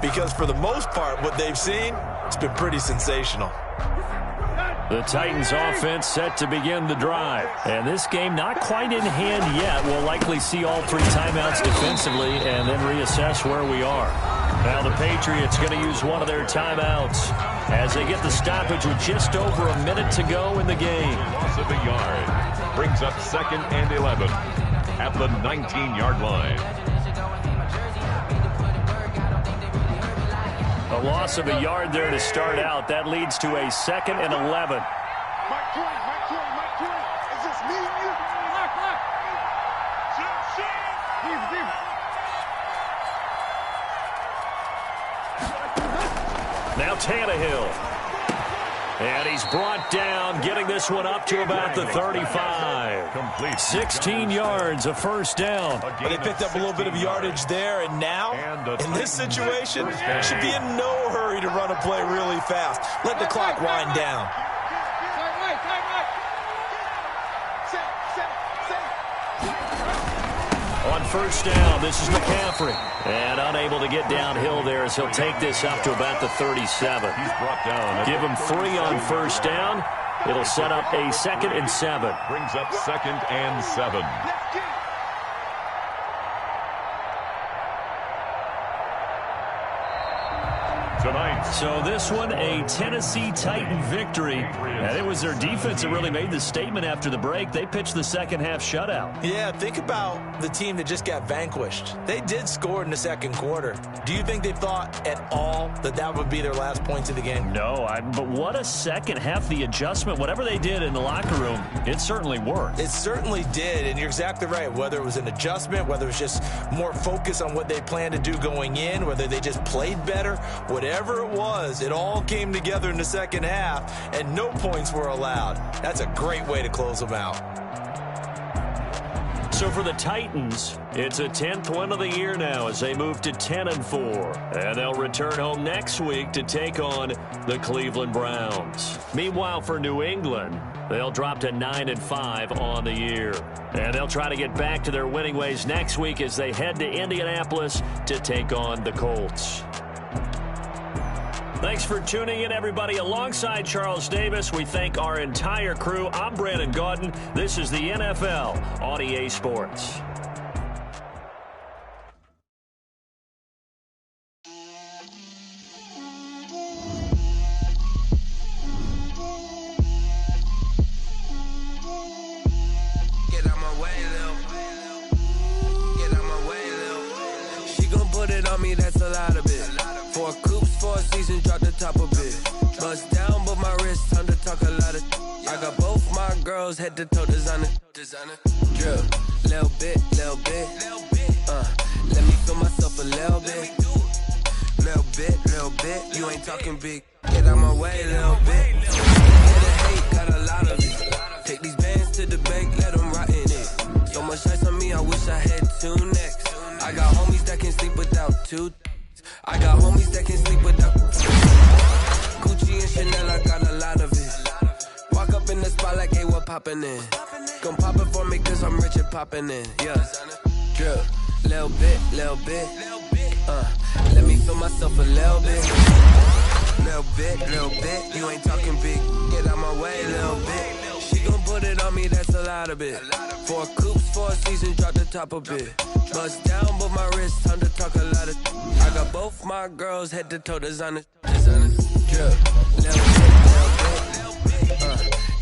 because for the most part, what they've seen, it's been pretty sensational. The Titans offense set to begin the drive. And this game not quite in hand yet. We'll likely see all 3 timeouts defensively and then reassess where we are. Now the Patriots going to use one of their timeouts as they get the stoppage with just over a minute to go in the game. Loss of a yard. Brings up 2nd and 11 at the 19-yard line. A loss of a yard there to start out. That leads to a 2nd and 11. Mike Twain, is this me and you? Look. Now Tannehill. And he's brought down, getting this one up to about the 35. Complete. 16 yards, a first down. They picked up a little bit of yardage there, and now, in this situation, should be in no hurry to run a play really fast. Let the clock wind down. On first down, this is McCaffrey. And unable to get downhill there as he'll take this up to about the 37. He's brought down. Give him 3 on first down. It'll set up a 2nd and 7. Brings up 2nd and 7. Tonight. So this one, a Tennessee Titan victory. And it was their defense that really made the statement after the break. They pitched the second half shutout. Yeah, think about the team that just got vanquished. They did score in the second quarter. Do you think they thought at all that that would be their last points of the game? No, but what a second half. The adjustment, whatever they did in the locker room, it certainly worked. It certainly did, and you're exactly right. Whether it was an adjustment, whether it was just more focus on what they planned to do going in, whether they just played better, whatever it was, it all came together in the second half, and no points were allowed. That's a great way to close them out. So for the Titans, it's a 10th win of the year now as they move to 10-4. And they'll return home next week to take on the Cleveland Browns. Meanwhile, for New England, they'll drop to 9-5 on the year. And they'll try to get back to their winning ways next week as they head to Indianapolis to take on the Colts. Thanks for tuning in, everybody. Alongside Charles Davis, we thank our entire crew. I'm Brandon Gaudin. This is the NFL on EA Sports. Get out my way, Lil. Get out my way, Lil. She gon' put it on me, that's a lot of it. 4 coops, 4 seasons, drop the top of it. Bust down, but my wrist, time to talk a lot of. I got both my girls, head to toe designer. Drill, little bit. Let me feel myself a little bit. Little bit. You ain't talking big. Get out my way, little bit. Hate the hate, got a lot of it. Take these bands to the bank, let them rot in it. So much ice on me, I wish I had 2 necks. I got 2. I got homies that can sleep without Gucci and Chanel, I got a lot of it. Walk up in the spot like, hey, what poppin' in? Gon' pop it for me cause I'm rich and poppin' in, yeah. Drip, little bit, let me feel myself a little bit. Little bit, you ain't talking big. Get out my way, little bit. She gon' put it on me, that's a lot of it. 4 coops, 4 seasons, drop the top a bit. Bust down, but my wrist, time to talk a lot of. I got both my girls, head to toe, designer. Drip, little bit.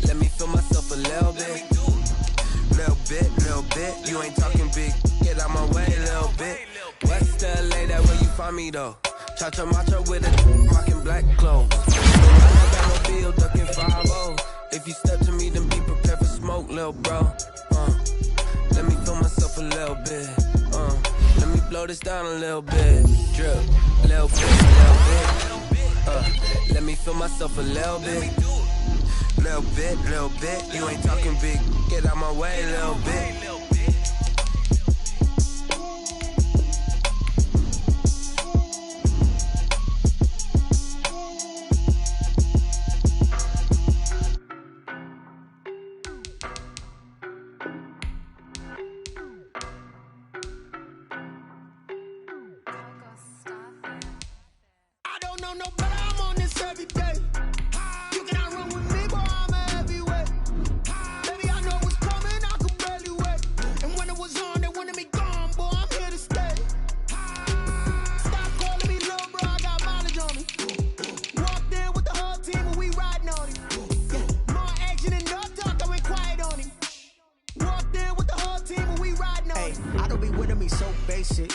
Let me feel myself a little bit. Little bit, you ain't talking big. Get out my way, little bit. West LA, that where you find me though. Cha-cha matcha with a rockin' black clothes. I got no bill, ducking 5-0. If you step to me, then be prepared for smoke, little bro. Let me feel myself a little bit. Let me blow this down a little bit. Drip, little bit. Let me feel myself a little bit. Little bit. You ain't talking big. Get out my way, little bit.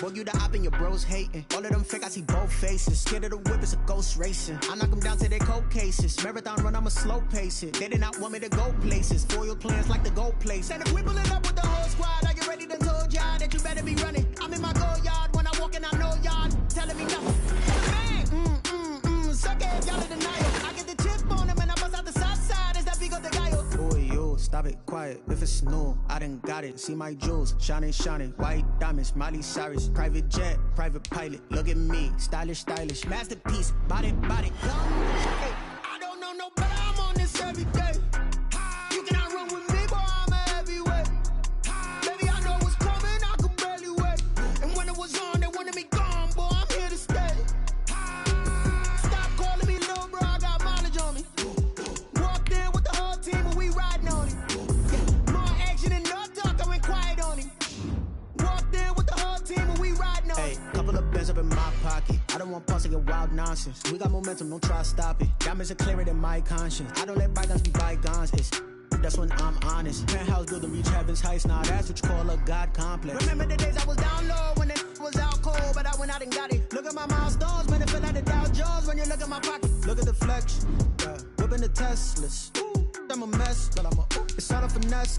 Boy, you the op and your bros hating. All of them fake, I see both faces. Scared of the whip, it's a ghost racing. I knock them down to their cold cases. Marathon run, I'ma slow pace it. They did not want me to go places. Foil plans like the go place. And if we pulling up with the whole squad, are you ready to told y'all that you better be running? I'm in my go yard when I walk in, I know y'all telling me nothing. Man, suck it, y'all in denial. I get the chip on them and I bust out the south side. Is that Vigo de Gallo? Boy, yo, stop it, quiet. If it's new, I done got it. See my jewels, shining, white diamonds, Miley Cyrus, private jet, private pilot. Look at me, stylish, masterpiece, body. Hey, I don't know no better, I'm on this every day. You cannot run with me, boy, I'm a heavyweight. Baby, I know what's coming, I could barely wait. And when it was on, they wanted me gone, boy, I'm here to stay. Stop calling me little bro, I got mileage on me. Walked in with the whole team and we riding on it. More action and no talk, I went quiet on him. Walked in with the whole team and we riding on it. Hey, couple of bands up in my pocket. I don't want pause to get wild nonsense. We got momentum, don't try to stop it. Diamonds are clearer than my conscience. I don't let bygones be bygones. That's when I'm honest. Penthouse building reach heaven's heights. Now that's what you call a God complex. Remember the days I was down low when it was out cold, but I went out and got it. Look at my milestones, man, it feel like the Dow Jones when you look at my pocket. Look at the flex, whipping the Teslas. I'm a mess, but it's all a finesse.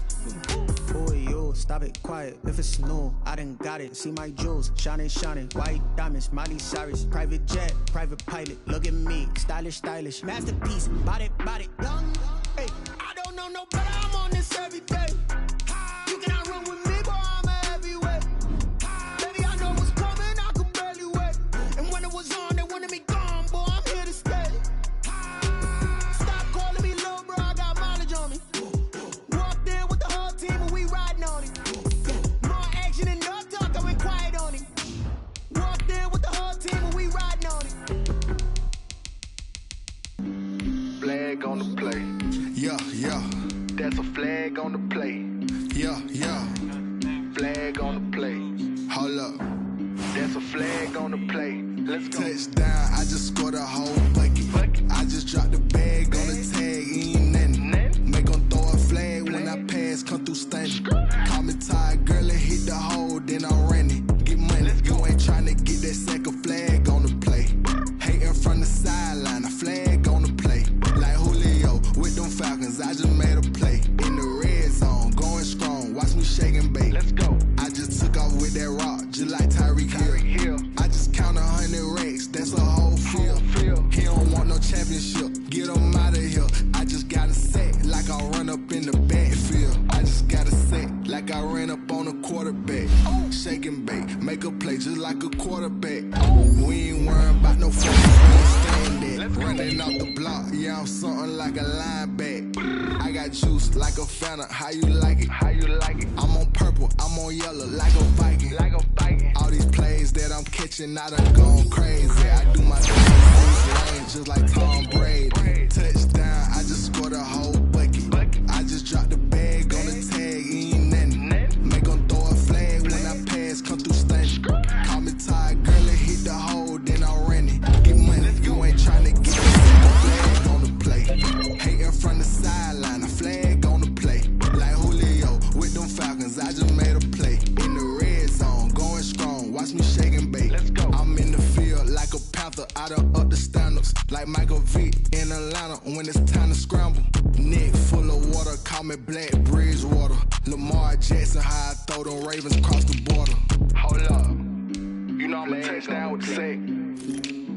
Boy, yo, stop it, quiet. If it's new, I done got it. See my jewels, shining, white diamonds, Miley Cyrus, private jet, private pilot. Look at me, stylish, masterpiece, body, young. Hey, I don't know no better, I'm on this every day. You cannot run with me, boy, I'm a heavyweight. Baby, I know what's coming, I could barely wait. And when it was on, they wanted me gone, boy, I'm here to stay. Stop calling me little bro, I got mileage on me. Walked in with the whole team and we riding on it. More action and no talk, I went quiet on him. Walked in with the whole team and we riding on it. Flag on the play. Yeah. That's a flag on the play. Yeah. Flag on the play. Hold up. That's a flag on the play. Let's go. Touchdown, I just scored a whole bucket. I just dropped the bag on the tag, ain't nothing. Make 'em throw a flag when I pass, come through stunning. Call me tired, girl, and hit the hole, then I'm running. Get money, you ain't tryna get that second flag on the play. Hating from the sideline, a flag on the play. Like Julio with them Falcons, I just made a play. In the red zone, going strong, watch me shake and bake. Let's go. I just took off with that rock, just like Tyreek Hill. I just count 100 racks, that's a whole field. He don't want no championship, get him out of here. I just got a set, like I run up in the backfield. I just got a set, like I ran up on a quarterback. Shake and bake. break, make a play just like a quarterback. We ain't worrying about no fucking stand that. Running off the block, yeah, I'm something like a lineback. I got juice like a Fanta, how you like it? How you like it? I'm on purple, I'm on yellow, like a Viking. Like a Viking. All these plays that I'm catching, I done gone crazy. I do my thing, just like Tom Brady. Touchdown, I just scored a whole bucket. I just dropped the bag on the tag, ain't nothing. Make 'em throw a flag when I pass, come through stunning. Call me tired, girl, it hit the hole, then I ran it. Get money, you ain't tryna get it. Flag on the play. Hating from the sideline, a flag on the play. Like Julio with them Falcons, I just made a play. In the red zone, going strong, watch me shake and bake. Let's go. I'm in the field like a panther, I done up the standards. Like Michael Vick in Atlanta when it's time to scramble. Neck full of water, call me Black Bridgewater. Lamar Jackson, how I throw them Ravens across the border. Hold up. You know I'm a touchdown with the sack.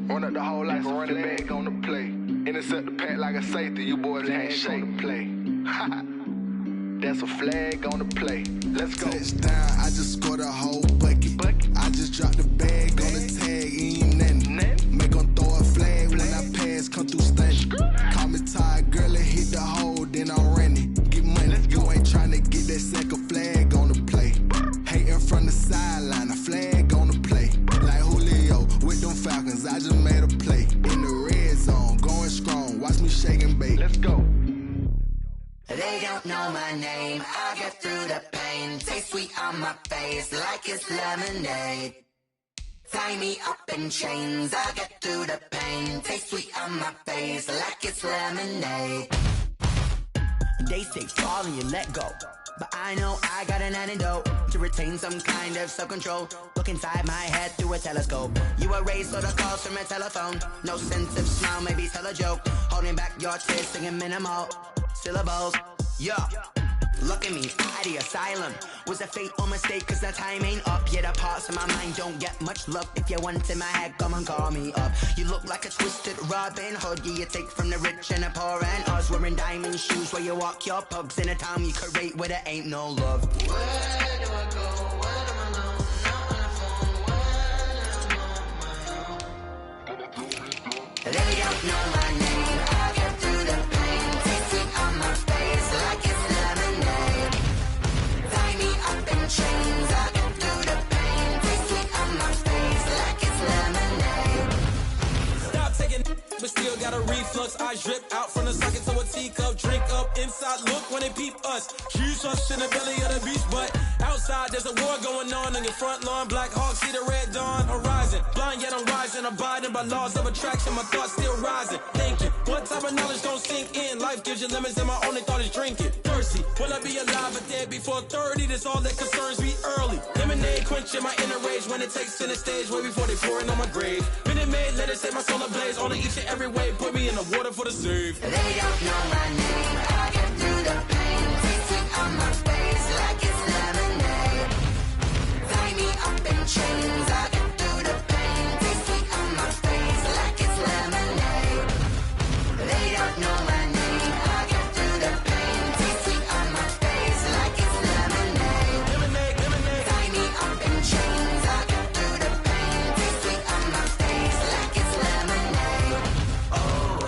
Run up the whole like a running back on the play. Intercept the pack like a safety. You boys ain't shake the play. That's a flag on the play. Let's go. Touchdown, I just scored a whole bucket. I just dropped the bag on the tag, ain't nothing. Make 'em throw a flag when I pass, come through stunning. Call me tired, girl, it hit the hole, then I ran it. Get money, you ain't tryna get that second flag on the play. Hating from the sideline, a flag on the play. Like Julio with them Falcons, I just made a play. In the red zone, going strong, watch me shake and bake. Let's go. They don't know my name, I get through the pain. Taste sweet on my face like it's lemonade. Tie me up in chains, I get through the pain. Taste sweet on my face like it's lemonade. They say fall and you let go, but I know I got an antidote to retain some kind of self-control. Look inside my head through a telescope. You erase all the calls from a telephone. No sense of smile, maybe tell a joke. Holding back your tears, singing minimal syllables. Yo, look at me, out the asylum. Was a fate or mistake, cause the time ain't up. Yet the parts of my mind don't get much love. If you want in my head, come and call me up. You look like a twisted Robin Hood. Yeah, you take from the rich and the poor and us. Wearing diamond shoes where you walk your pugs. In a town you create where there ain't no love. Where do I go? Where do I know? Not on the phone, when I'm on my own. They don't know my name, I get through the pain. Taste sweet on my face like it's lemonade. Tie me up in chains, I get through the pain. Taste sweet on my face like it's lemonade. Stop taking but still got a reflux. I drip out from the socket to a teacup. Drink up inside, look when they peep us. Choose us in the belly of the beast, but outside there's a war going on your front lawn. Black Hawk, see the red dawn arising. Blind yet I'm rising, abiding by laws of attraction. My thoughts still rising, thinking what type of knowledge gon' sink in? Life gives you limits and my only thought is drinking. Thirsty, will I be alive or dead before 30? That's all that concerns me early. Lemonade quenching my inner rage when it takes center stage way before they pouring on my grave. Minute Maid, let it set my soul ablaze. On each and every way, put me in the water for the save. They don't know my name, I get through the pain. Taste sweet on my face like it's lemonade. Tie me up in chains, I get through the pain. Taste sweet on my face like it's lemonade. They don't know my name, I get through the pain. Taste sweet on my face like it's lemonade. Tie me up in chains, I get through the pain. Taste sweet on my face like it's lemonade. Oh.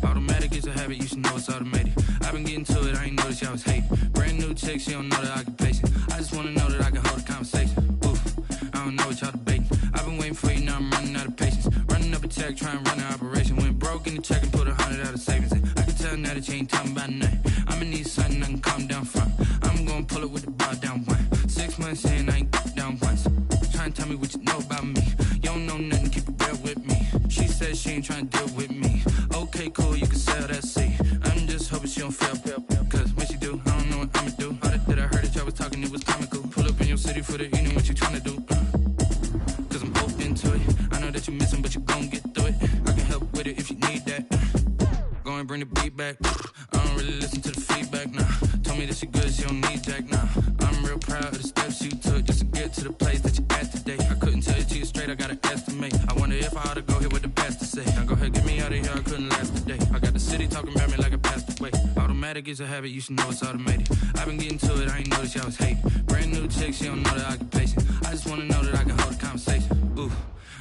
Automatic is a habit, you should know it's automated. I've been getting to it, I ain't noticed y'all was hating. Brand new chick, she don't know the occupation. I just wanna know that I can hold a conversation. Oof, I don't know what y'all debating. I've been waiting for you, now I'm running out of patience. Running up a check, trying to run an operation. Went broke in the check and put 100 out of savings in. I can tell now that you ain't talking about nothing. I'ma need something I can calm down from. I'm gonna pull it with the bar down one. 6 months in, I ain't down once. Trying to tell me what you know about me. You don't know nothing, keep it real with me. She said she ain't trying to deal with me. Okay, cool, you can sell that seat. I'm just hoping she don't fail. Cause when she do, I don't know what I'ma do. All that I heard that y'all was talking, it was comical. Pull up in your city for the evening, what you trying to do? Cause I'm open to it. I know that you missing, but you gon' get through it. I can help with it if you need that. Go and bring the beat back. I don't really listen to the feedback, nah. Told me that she good, she don't need jack, nah. I'm real proud of the steps you took just to get to the place that you at today. I couldn't tell it to you straight, I gotta estimate. I wonder if I ought to go here with the pastor say. Now go ahead, get me out of here, I couldn't last today. I got the city talking about me like I passed away. Automatic is a habit, you should know it's automated. I've been getting to it, I ain't noticed y'all was hating. Brand new chick, she don't know the occupation. I just wanna know that I can hold a conversation. Ooh,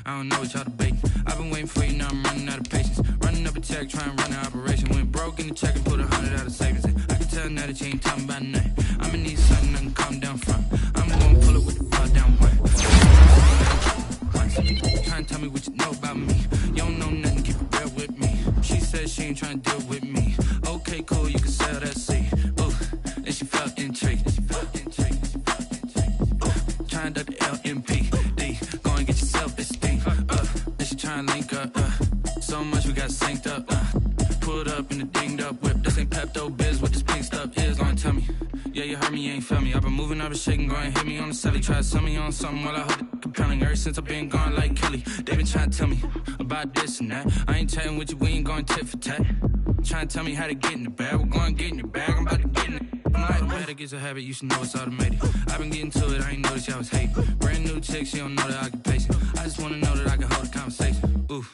I don't know what y'all debating. I've been waiting for you, now I'm running out of patience. Running up a check, trying to run an operation. Went broke in the check and put 100 out of savings in. I can tell now that you ain't talking about nothing. I'ma need something I can calm down from. I'm gonna pull it with the ball down one. Trying to tell me what you know about me. You don't know nothing, keep it real with me. She said she ain't trying to deal with me. Okay, cool, you can sell that seat. Ooh, and she felt intrigued. Trying to duck the LMPD. Go and get your self-esteem. And she trying to link up. So much we got synced up. Pulled up in the dinged up whip. This ain't Pepto-Biz, what this pink stuff is. Gonna tell me. Yeah, you heard me, you ain't felt me. I've been moving, I've been shaking, go and hit me on the celly. Try to sell me on something while I hold it compelling. Ever since I've been gone like Kelly, they been trying to tell me about this and that. I ain't chatting with you, we ain't going tit for tat. Trying to tell me how to get in the bag. We're going to get in the bag, I'm about to get in it. Automatic is a habit, you should know it's automated. I've been getting to it, I ain't noticed y'all was hating. Brand new chick, she don't know the occupation. I just wanna know that I can hold a conversation. Ooh,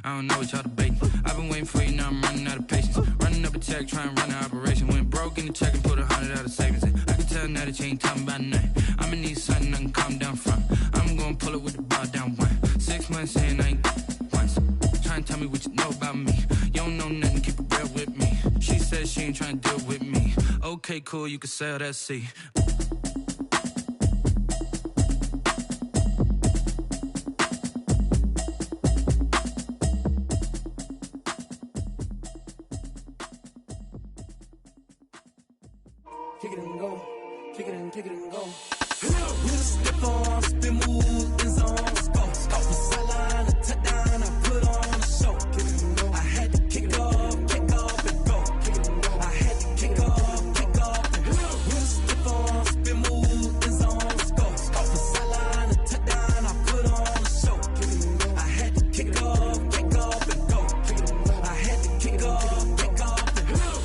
I don't know what y'all debating. I've been waiting for you, now I'm running out of patience. Running up a check, trying to run an operation. Went broke in the check and put 100 out of savings in. I can tell now that you ain't talking about nothing. I'ma need something I can calm down from. I'm gonna pull it with the ball down one. 6 months in, I ain't once. Trying to tell me what you know about me. You don't know nothing, keep it real with me. She said she ain't trying to deal with me. Okay, cool, you can sell that seat. Kick it and go, kick it and go. We'll step on, spin, move, in zone, go. Stop the sideline, a touchdown, I put on a show. Kick it and go. I had to kick off and go. Kick it and go. I had to kick off and go. We'll step on, spin, move, in zone, go. Stop the sideline, a touchdown, I put on a show. Kick it and go. I had to kick off and go. Kick it and go. I had to kick off and go.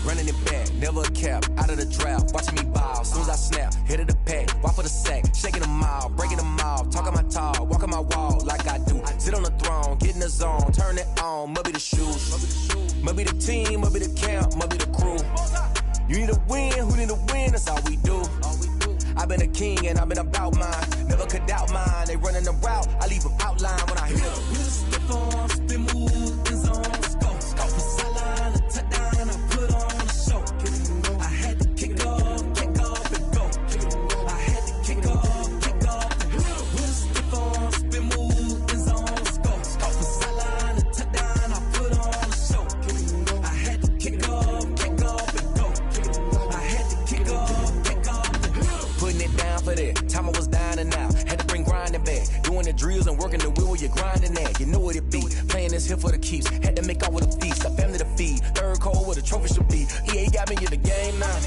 Running it back, never a cap, out of the drought, watching me ball. Soon as I snap, hit of the pack, walk for the sack, shaking them all, breaking them off, talking my tall, walking my wall like I do. Sit on the throne, get in the zone, turn it on, must be the shoes, must be the team, must be the camp, must be the crew. You need a win, who need a win, that's all we do. I've been a king and I've been about mine, never could doubt mine. They running the route, I leave them outline when I hit them. We'll step on, spin, move, in zone, go. Stop the sideline, a touchdown, I put on a show. I had to kick off and go. I had to kick off and go. We'll step on, spin, move, in zone, go. Stop the sideline, a touchdown, I put on a show. I had to kick off and go. I had to kick off and go. Putting it down for that, time I was dying and out. Had to bring grinding back, doing the drills and working the wheel where you're grinding at. You know what it be, playing this here for the keeps. Had to make out with a feast, a family to feed. Third cold where the trophy should be. EA got me in the game now.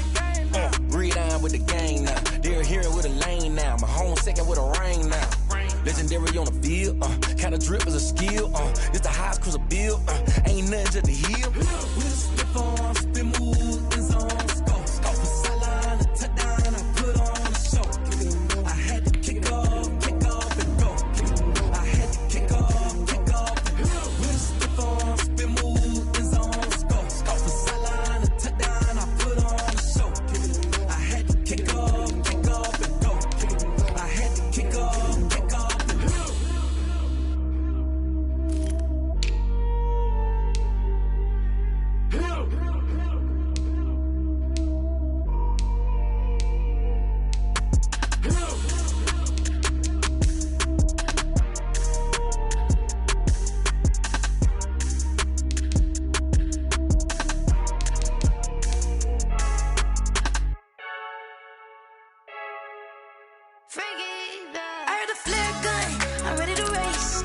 Gridiron with the gang now. They're hearing with a lane now. My home second with a rain now. Legendary on the field, kinda drip is a skill. It's the highest cruiser bill, ain't nothing just the hill. We'll step on, spin, move, in zone, go. Stop the sideline, a touchdown, I put on a show. I had to kick off and go. I had to kick off and go. We'll step on, spin, move, in zone, go. Stop the sideline, a touchdown, I put on a show. I had to kick off and go. I had to kick off and go. I'm ready to race.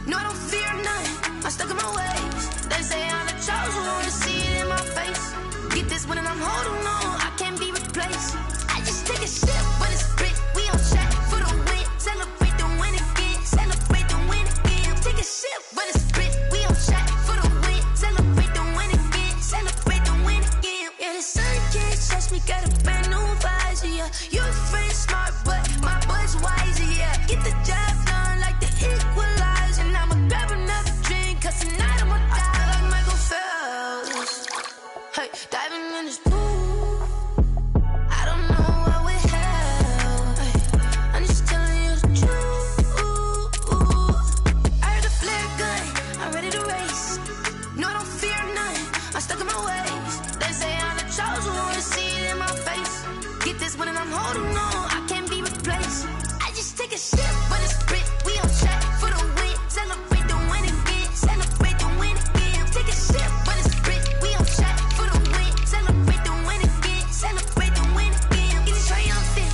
No, I don't fear none. I'm stuck in my ways. They say I'm the chosen one, see it in my face. Get this one and I'm holding on. I can't be replaced. I just take a sip, but it's brick. We on track for the win. Celebrate the win again. Celebrate the win again. Take a sip, but it's brick. We on track for the win. Celebrate the win again. Celebrate the win again. Yeah, the sun can't touch me. Got a brand new visor. Yeah, your friend smart, but my boy's wiser. Yeah, get the job done like the equalizer. And I'ma grab another drink, 'cause tonight I'ma die like Michael Phelps. Hey, diving in this pool. I don't know what we have. Hey, I'm just telling you the truth. I heard the flare gun. I'm ready to race. No, I don't fear none. I'm stuck in my ways. They say I'm the chosen one, see it in my face. Get this one and I'm holding on. I can't be replaced. I just take a sip, but it's brick. We on track for the win. Celebrate the win again. Celebrate the win again. Take a sip, but it's brick. We on track for the win. Celebrate the win again. Celebrate the win again. Get it triumphant.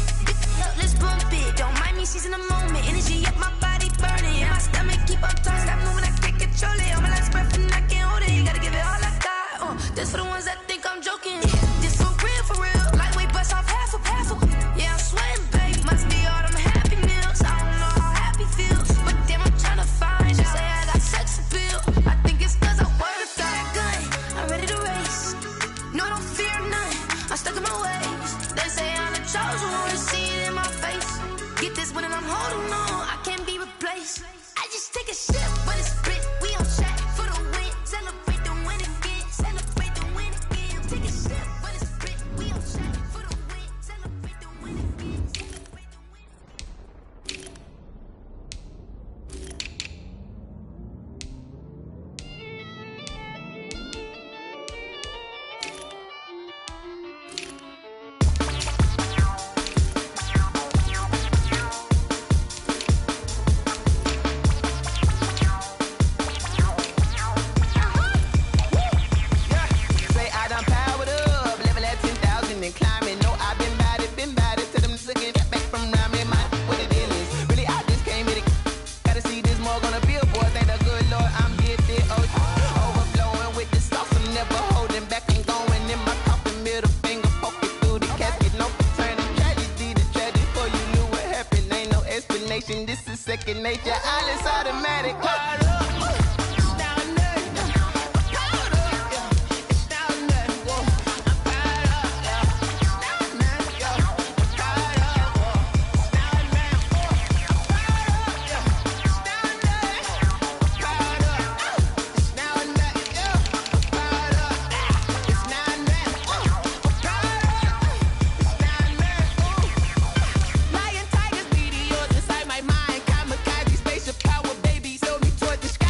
Let's bump it. Don't mind me seizing the moment. Energy up my body burning. And my stomach keep up tight. Stop moving, I can't control it. On my last breath and I can't hold it. You gotta give it all I got. This for the ones that think I'm joking. This for real, for real. Lightweight bust off half of. Yeah, I'm sweating, babe. Must be all them happy meals. I don't know how happy feels, but damn, I'm tryna find you. Say I got sex appeal. I think it's 'cause I wear the fat gun. I'm ready to race. No, I don't fear none. I'm stuck in my ways. They say I'm the chosen one, see it in my face. Get this one and I'm holding on. I can't be replaced. I just take a sip, but it's brick. We on track for the win. Celebrate the win again. Celebrate the win again. Take a sip, but it's brick. We on track for the win. Celebrate the win again. Celebrate the win. Say I done powered up, level at 10,000 and climbing. No, I've been bad it to them looking back from around me. My what the deal is, really I just came here to gotta see this more gonna be a boy. Thank the good Lord I'm getting overflowing with the sauce. I'm never holding back. I'm going in my coffin, middle finger poking through the casket. No turning tragedy to tragedy. For you knew what happened, ain't no explanation. This is second nature. All is automatic. Caught up. Lion, tigers, meteors inside my mind. Kamikaze, spaceship power, baby, sold me toward the sky.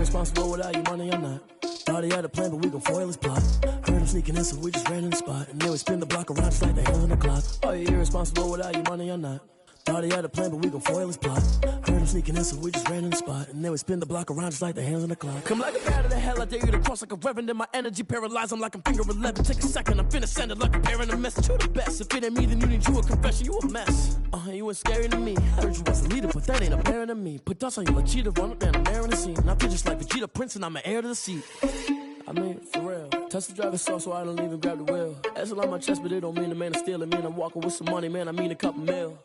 irresponsible without your money, I'm not. Thought he had a plan, but we gon' foil his plot. Heard him sneaking in, so we just ran in the spot. And then we spin the block around just like the hands on the clock. Oh, you irresponsible without your money, I'm not. Thought he had a plan, but we gon' foil his plot. Heard him sneaking in, so we just ran in the spot. And then we spin the block around just like the hands on the clock. Come like a bat of the hell, I dare you to cross like a reverend. And my energy paralyzed, I'm like I'm finger 11. Take a second, I'm finna send it like a parent a message. You the best, if it ain't me, then you need you a confession. You a mess, you ain't scary to me. Heard you was a leader, but that ain't apparent to me. Put dust on you like cheetah, run up and I'm there in the scene. And I feel just like Vegeta Prince, and I'm an heir to the seat. I mean, for real. Touch the driver's soft so I don't even grab the wheel. That's on my chest, but it don't mean the man is stealing. Man, I'm walking with some money, man, I mean a couple mil.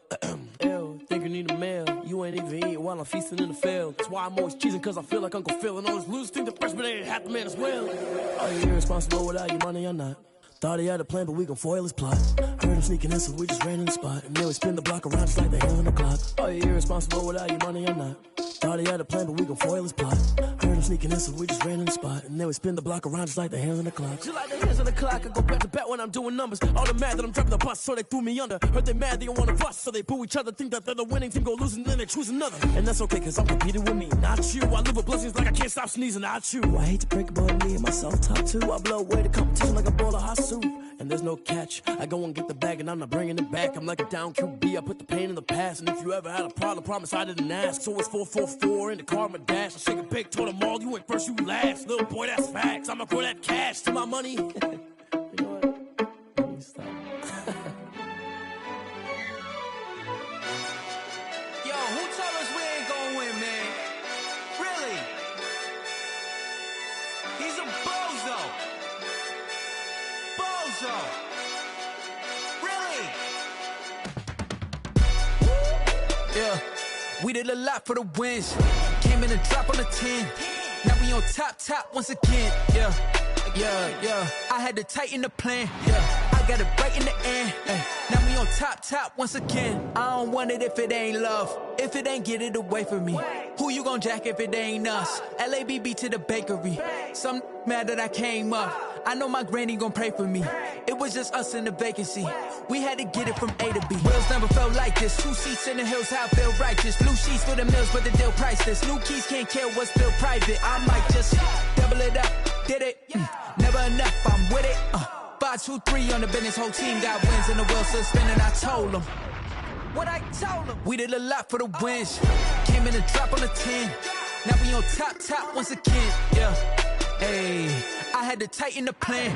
Ew, think you need a meal. You ain't even eating while I'm feasting in the field. That's why I'm always cheesing, cause I feel like Uncle Phil. And all those losers think the freshman ain't half the man as well. Are you irresponsible without your money or not? Thought he had a plan, but we gon' foil his plot. Heard him sneaking in, so we just ran in the spot. And then we spin the block around just like the hands on the clock. Are you irresponsible without your money or not? Thought he had a plan, but we gon' foil his plot. Heard him sneaking in, so we just ran in the spot. And then we spin the block around just like the hands on the clock. Just like the hands on the clock, I go back to back when I'm doing numbers. All the mad that I'm dropping the bus, so they threw me under. Heard they mad, they don't wanna bust, so they boo each other. Think that they're the winning team, go losing, then they choose another. And that's okay, cause I'm competing with me, not you. I live with blessings like I can't stop sneezing, not you. I hate to break it, but me and myself top two. I blow away the competition like a bowl of hot soup. And there's no catch. I go and get the bag and I'm not bringing it back. I'm like a down QB, I put the pain in the past. And if you ever had a problem, promise I didn't ask. So it's 444 in the car, my dash. I shake a big, told them all, you ain't first, you last. Little boy, that's facts. I'ma throw that cash to my money. You know what? Let me stop. Yo, who told us we ain't gonna win, man? Really? He's a bozo. Bozo. Really? Yeah, we did a lot for the wins. Came in and dropped on the 10. Now we on top once again. Yeah. I had to tighten the plan. Yeah, I got it right in the end. Now we on top once again. I don't want it if it ain't love. If it ain't, get it away from me. Who you gon' jack if it ain't us? LABB to the bakery. Some mad that I came up. I know my granny gon' pray for me. It was just us in the vacancy. We had to get it from A to B. Wheels never felt like this. 2 seats in the hills, how I feel righteous. Blue sheets for the mills, but the deal priceless. New keys can't care what's still private. I might just double it up. Did it? Never enough, I'm with it. 5, 2, 3 on the business. Whole team got wins and the wheels still spinning. I told them what I told them. We did a lot for the wins. Came in and dropped on the 10. Now we on top once again. Yeah. Hey, I had to tighten the plan.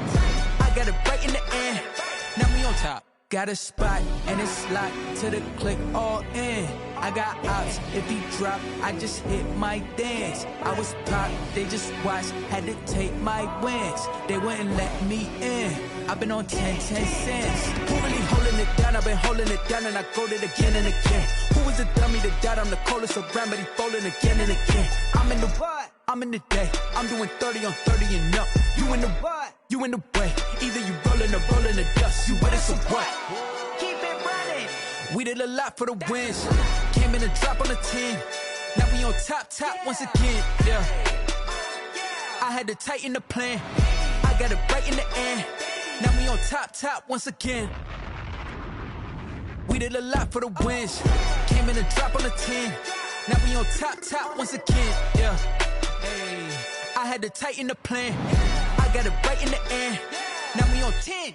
I got it right in the end. Now we on top. Got a spot and it's locked to the click all in. I got ops, if he drop, I just hit my dance. I was pop, they just watched, had to take my wins. They wouldn't let me in. I've been on 10 cents. Who really holding it down? I've been holding it down and I go it again and again. Who was the dummy that died? I'm the coldest around, but he falling again and again. I'm in the what? I'm in the day. I'm doing 30 on 30 and up. You in the what? You in the way. Either you rolling or rolling the dust. You with it, so what? Keep it running. We did a lot for the wins. Came in and dropped on the 10. Now we on top once again. Yeah. I had to tighten the plan. I got it right in the end. Now we on top once again. We did a lot for the wins. Came in and dropped on the 10. Now we on top once again. Yeah. Hey, I had to tighten the plan. I got it right in the end. Now we on 10.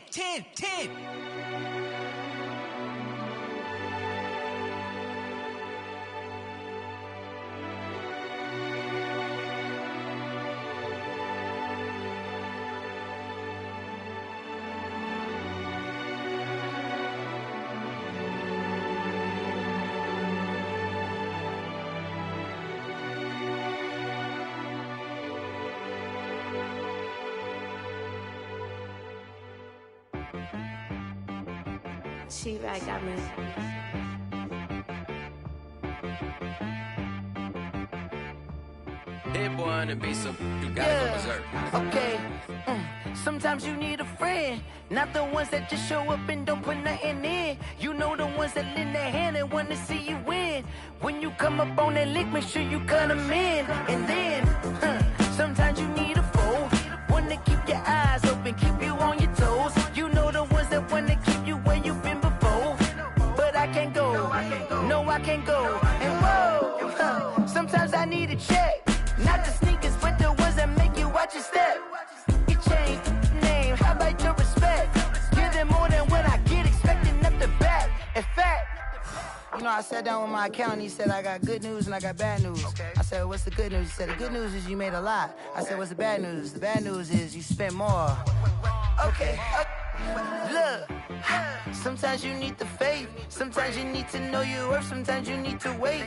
She right got me. Hit boy on the beat, so you gotta go berserk. Okay. Sometimes you need a friend, not the ones that just show up and don't put nothing in. You know the ones that lend their hand and wanna see you win. When you come up on that lick, make sure you cut them in. And then, sometimes you need a foe, one to keep your eyes open, keep you on your toes. You know the ones that wanna keep you where you've been before. But I can't go, no I can't go. And whoa, sometimes I need a check, not the sneakers, but no, I sat down with my accountant. He said, I got good news and I got bad news. Okay. I said, what's the good news? He said, the good news is you made a lot. I said, what's the bad news? The bad news is you spent more. Okay. Look, sometimes you need the faith. Sometimes you need to know your worth. Sometimes you need to wait.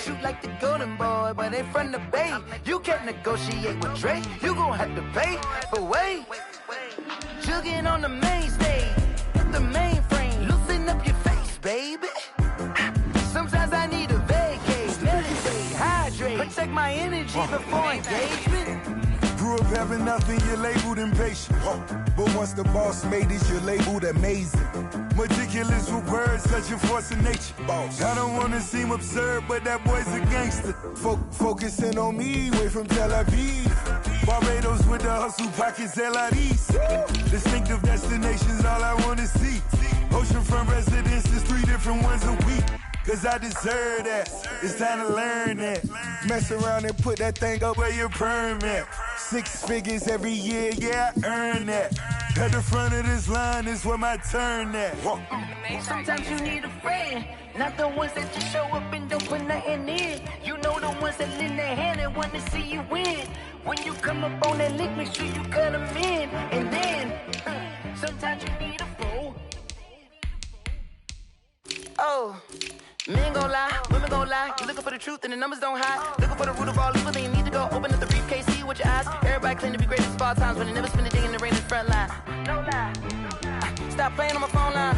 Shoot like the golden boy, but in front of the bay. You can't negotiate with Drake. You gon' have to pay. But wait, jugging on the main stage. The mainframe, loosen up your face, baby. Sometimes I need a vacate, meditate, hydrate, protect my energy before engagement. Grew up having nothing, you're labeled impatient. But once the boss made it, you're labeled amazing. Meticulous with words, such a force of nature. I don't wanna seem absurd, but that boy's a gangster. Focusing on me, way from Tel Aviv. Barbados with the hustle pockets, LIDs. Distinctive destinations, all I wanna see. Oceanfront residences, 3 different ones a week. Cause I deserve that, it's time to learn that. Mess around and put that thing up where your perm at. 6 figures every year, yeah, I earn that. At the front of this line is where my turn at. Sometimes you need a friend, not the ones that just show up and don't put nothing in. You know the ones that lend their hand and want to see you win. When you come up on that lick, make sure you cut them in. And then, sometimes you need a fool. Oh, men gon' lie, women gon' lie. You looking for the truth and the numbers don't hide. Looking for the root of all evil, then you need to go open up the briefcase, see with your eyes. Everybody claim to be greatest of all times, but they never spend a day in the rain in the front line. No lie. Stop playing on my phone line.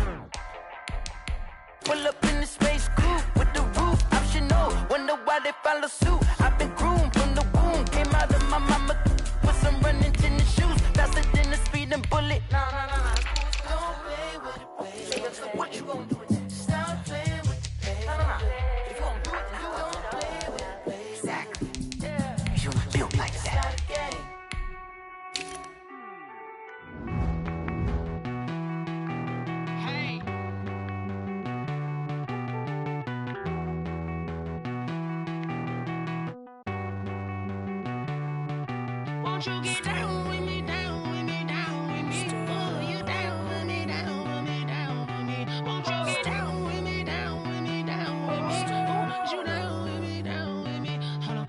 Pull up in the space coupe with the roof optional. Wonder why they follow suit. I've been groomed from the womb. Came out of my mama with some running tennis shoes. Faster than the speeding bullet. No. Don't play with it, baby. So what you gonna do with that? Stop playing with it, baby. No. If you gonna do it, then don't play with it, baby. Exactly. Yeah. You built like that. Won't you get down with me, down with me, down with me? Oh, you down with me, down with me, down with me. Won't you get down with me, down with me, down with me? Oh, you down with me, down with me? Hold on.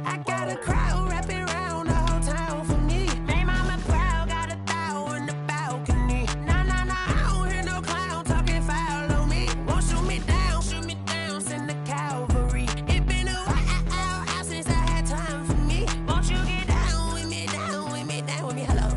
I got a crowd wrapping around the whole town for me. Hey, mama proud, got a thou in the balcony. Nah, I don't hear no clown talking foul on me. Won't shoot me down, send the cavalry. It been a while since I had time for me. Won't you get down with me, hello.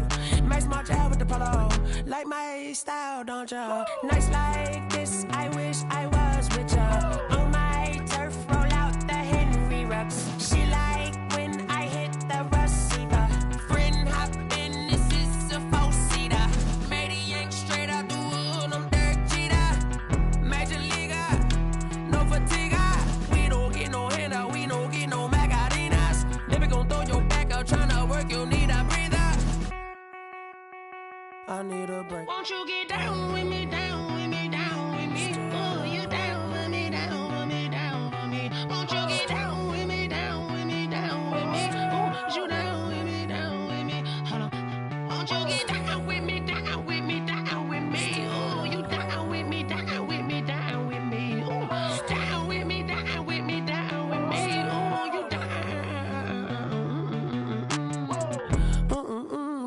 Max my job with the polo. Like my style, don't ya? Nights like this, I wish I was with ya. On my turf, roll out the Henry rocks. She like when I hit the receiver. Friend hop in, this is a 4-seater. Made a yank straight out the wood, I'm Derek Jeter. Major leaguer, no fatigue. We don't get no handout, we don't get no Macarinas. Never gon' throw your back out, tryna work, you need a breather. I need a break. Won't you get down with me, down with me, down with me? Oh, you down with me, down with me, down with me? Won't you get down with me, down with me, down with me? Oh, you down with me, down with me? Hold on. Won't you get down with me, down with me, down with me? Oh, you down with me, down with me, down with me? Oh, down with me, down with me, down with me? Oh, you down.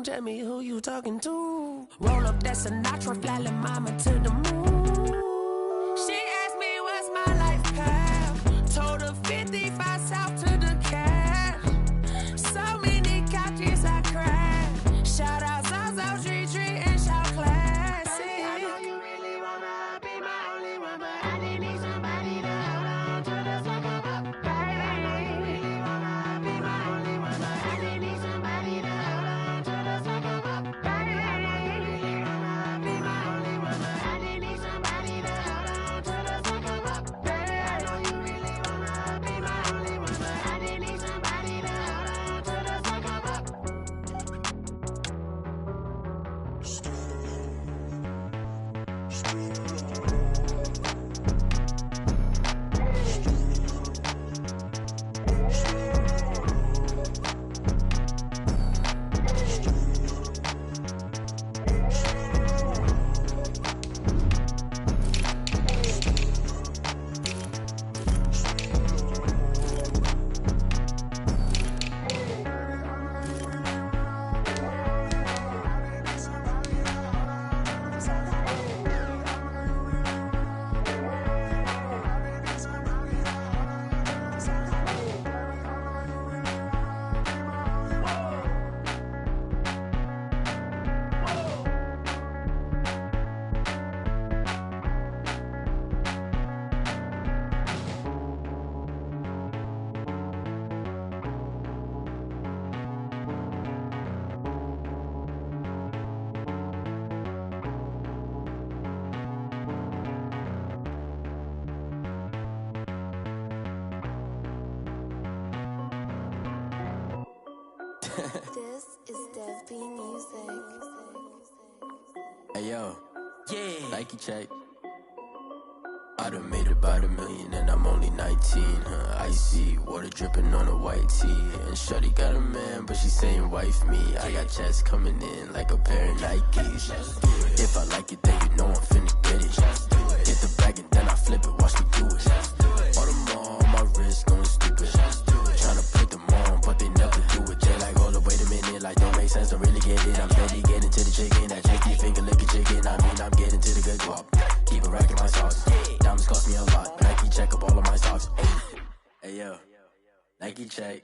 Tell me who you talking to. Roll up that Sinatra, fly la mama to the moon. She asked me what's my life path. Told her 55 south to the cash. So many couches I cried. Shout out South Street and shout classic. I know you really wanna be my only one, but I didn't need somebody to hold on to the second up. Baby, I know you really wanna be my only one, but I didn't need somebody to hold on to the second up. Baby, I know you really wanna be my only one, but I didn't need somebody to hold on to the second up. Baby, I know you really wanna be my only one, but I didn't need somebody to hold on to the second up. This is Dev B Music. Hey yo, yeah. Nike check. I done made about $1 million and I'm only 19. Icy water dripping on a white tee. And shorty got a man, but she saying wife me. I got checks coming in like a pair of Nikes. If I like it, then you know I'm finna get it. Hit the bag and then I flip it, watch me do it. All them on my wrist going stupid. Tryna put them on, but they never do it. They like, hold up, wait a minute, like don't make sense, don't really get it. I'm steady getting to the chicken, that chicky finger licking chicken. I mean, I'm getting to the good guap. Keep a rack in my socks. Diamonds cost me a lot. Nike check up all of my socks. Hey yo, Nike check.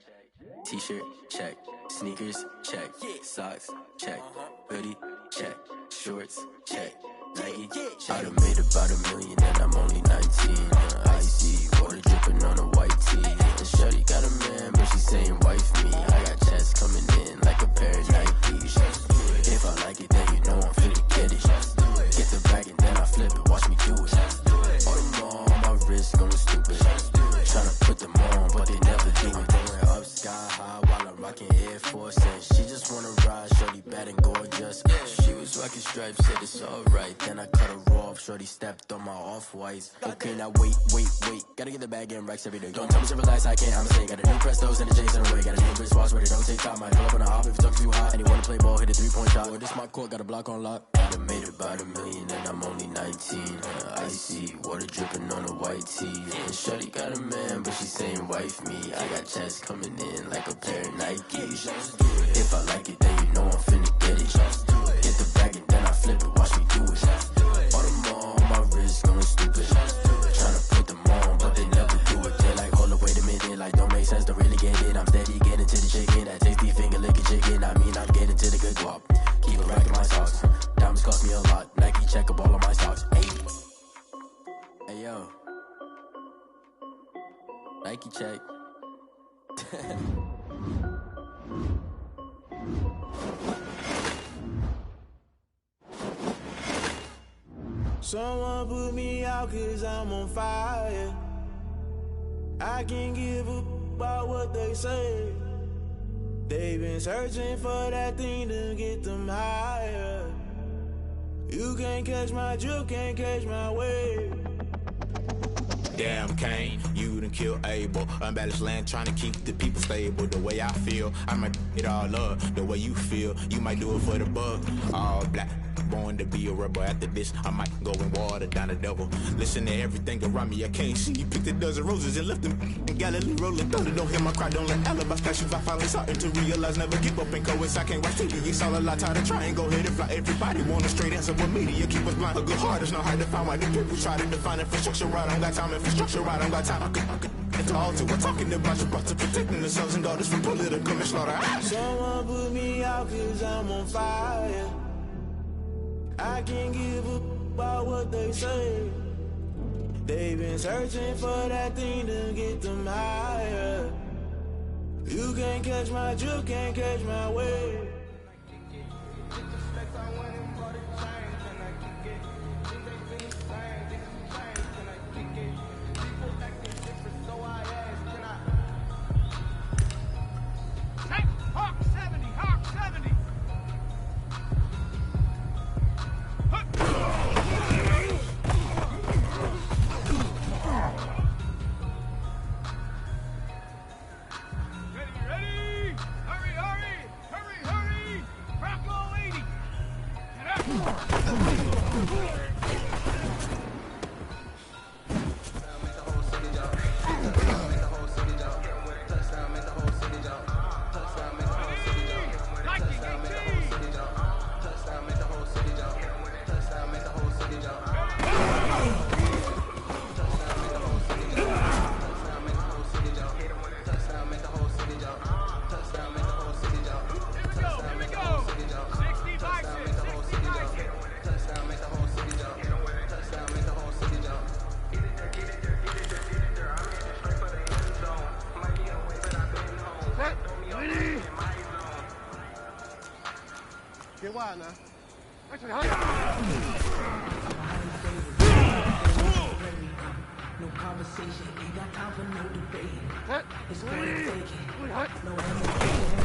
T-shirt check. Sneakers check. Socks check. Hoodie check. Shorts check. Nike. I done made about $1 million and I'm only 19. Icy water dripping on a white tee. And shorty got a man, but she saying wife me. I got checks coming in like a pair of Nikes. If I like it, then you know I'm finna get it. Get the bag and then I flip it, watch me do it. All them on my wrist going stupid. Tryna put them on, but they never do it. Going up sky high while I'm rocking Air Force. And she just wanna ride, shorty bad and gorgeous. She was rocking stripes, said it's alright. Then I cut her off, shorty stepped on my off-whites. Okay, now wait. Gotta get the bag and racks every day. Don't tell me to relax, I can't, I'm saying. Got a new Prestos and a J's in the way. Got a new wristwatch where they don't take time. I pull up on a hop if it talks too hot. And he wanna play ball, hit a 3-point shot. Well, this my court, got a block on lock. I done made about $1 million and I'm only 19. Icy water dripping on a white tee. And shorty got a man, but she saying wife me. I got checks coming in like a pair of Nikes. If I like it, then you know I'm finna get it. Hit the bag and then I flip it, watch me do it. All them on my wrist going stupid. Tryna put them on, but they never do it. They like, hold up, wait a minute, like don't make sense, don't really get it. I'm steady getting to the chicken, that tasty finger licking chicken. I mean, I'm getting to the good guap. Keep a rack in my socks. Diamonds cost me a lot. Nike check up all of my stocks. Hey yo, Nike check. Someone put me out 'cause I'm on fire. I can't give a about what they say. They've been searching for that thing to get them higher. You can't catch my drift, can't catch my wave. Damn Kane, you done killed Abel. Unbalanced land trying to keep the people stable. The way I feel, I might it all up. The way you feel, you might do it for the bug. All black, born to be a rebel. After this, I might go and water down the devil. Listen to everything around me, I can't see. You picked a dozen roses and left them in Galilee rolling thunder. Don't hear my cry, don't let alibis pass you. I finally starting to realize, never give up and coexist. I can't write to you, it's all a lot, tired of trying. Go ahead and fly. Everybody want a straight answer, but media keep us blind. A good heart is not hard to find. Why the people try to define infrastructure right? I don't got time, infrastructure right? I don't got time. I could it's all to we're talking about your brother protecting the sons and daughters from political manslaughter. Someone put me out 'cause I'm on fire. I can't give a about what they say. They've been searching for that thing to get them higher. You can't catch my drift, can't catch my wave. Hawk 70, Hawk 70. Ready? Hurry! Bravo 80. Get up. Get wild now. no conversation, ain't got time for no debate. It's for the taking, no hesitation.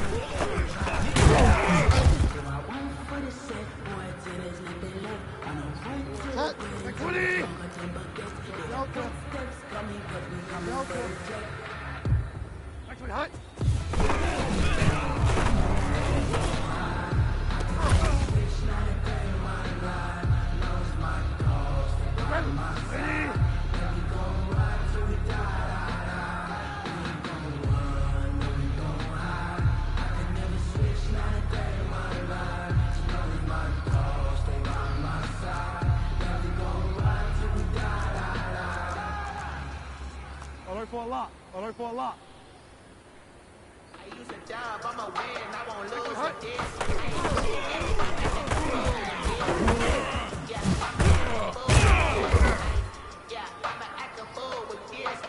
So I went for the set, boy, till there's nothing left. I know right to the way, steps coming, cause we coming for the check. For a lot. Alert for a lot. I use a job, I'ma win, I won't lose with this. Yeah, I'ma act a fool with this.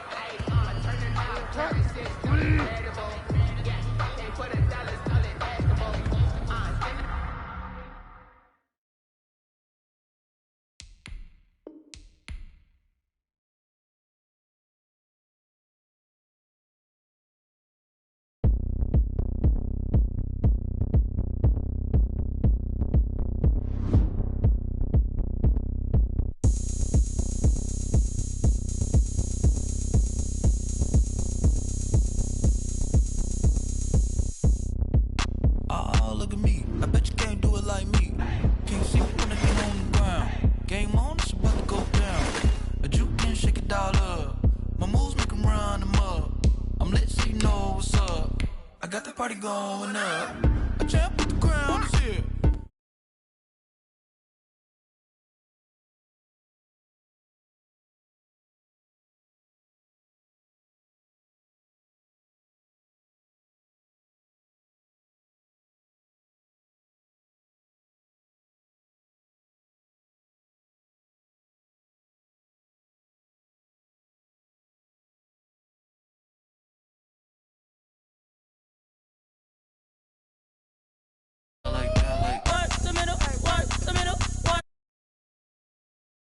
Turning out, turning system, incredible. Yeah, can't put $1, all investable.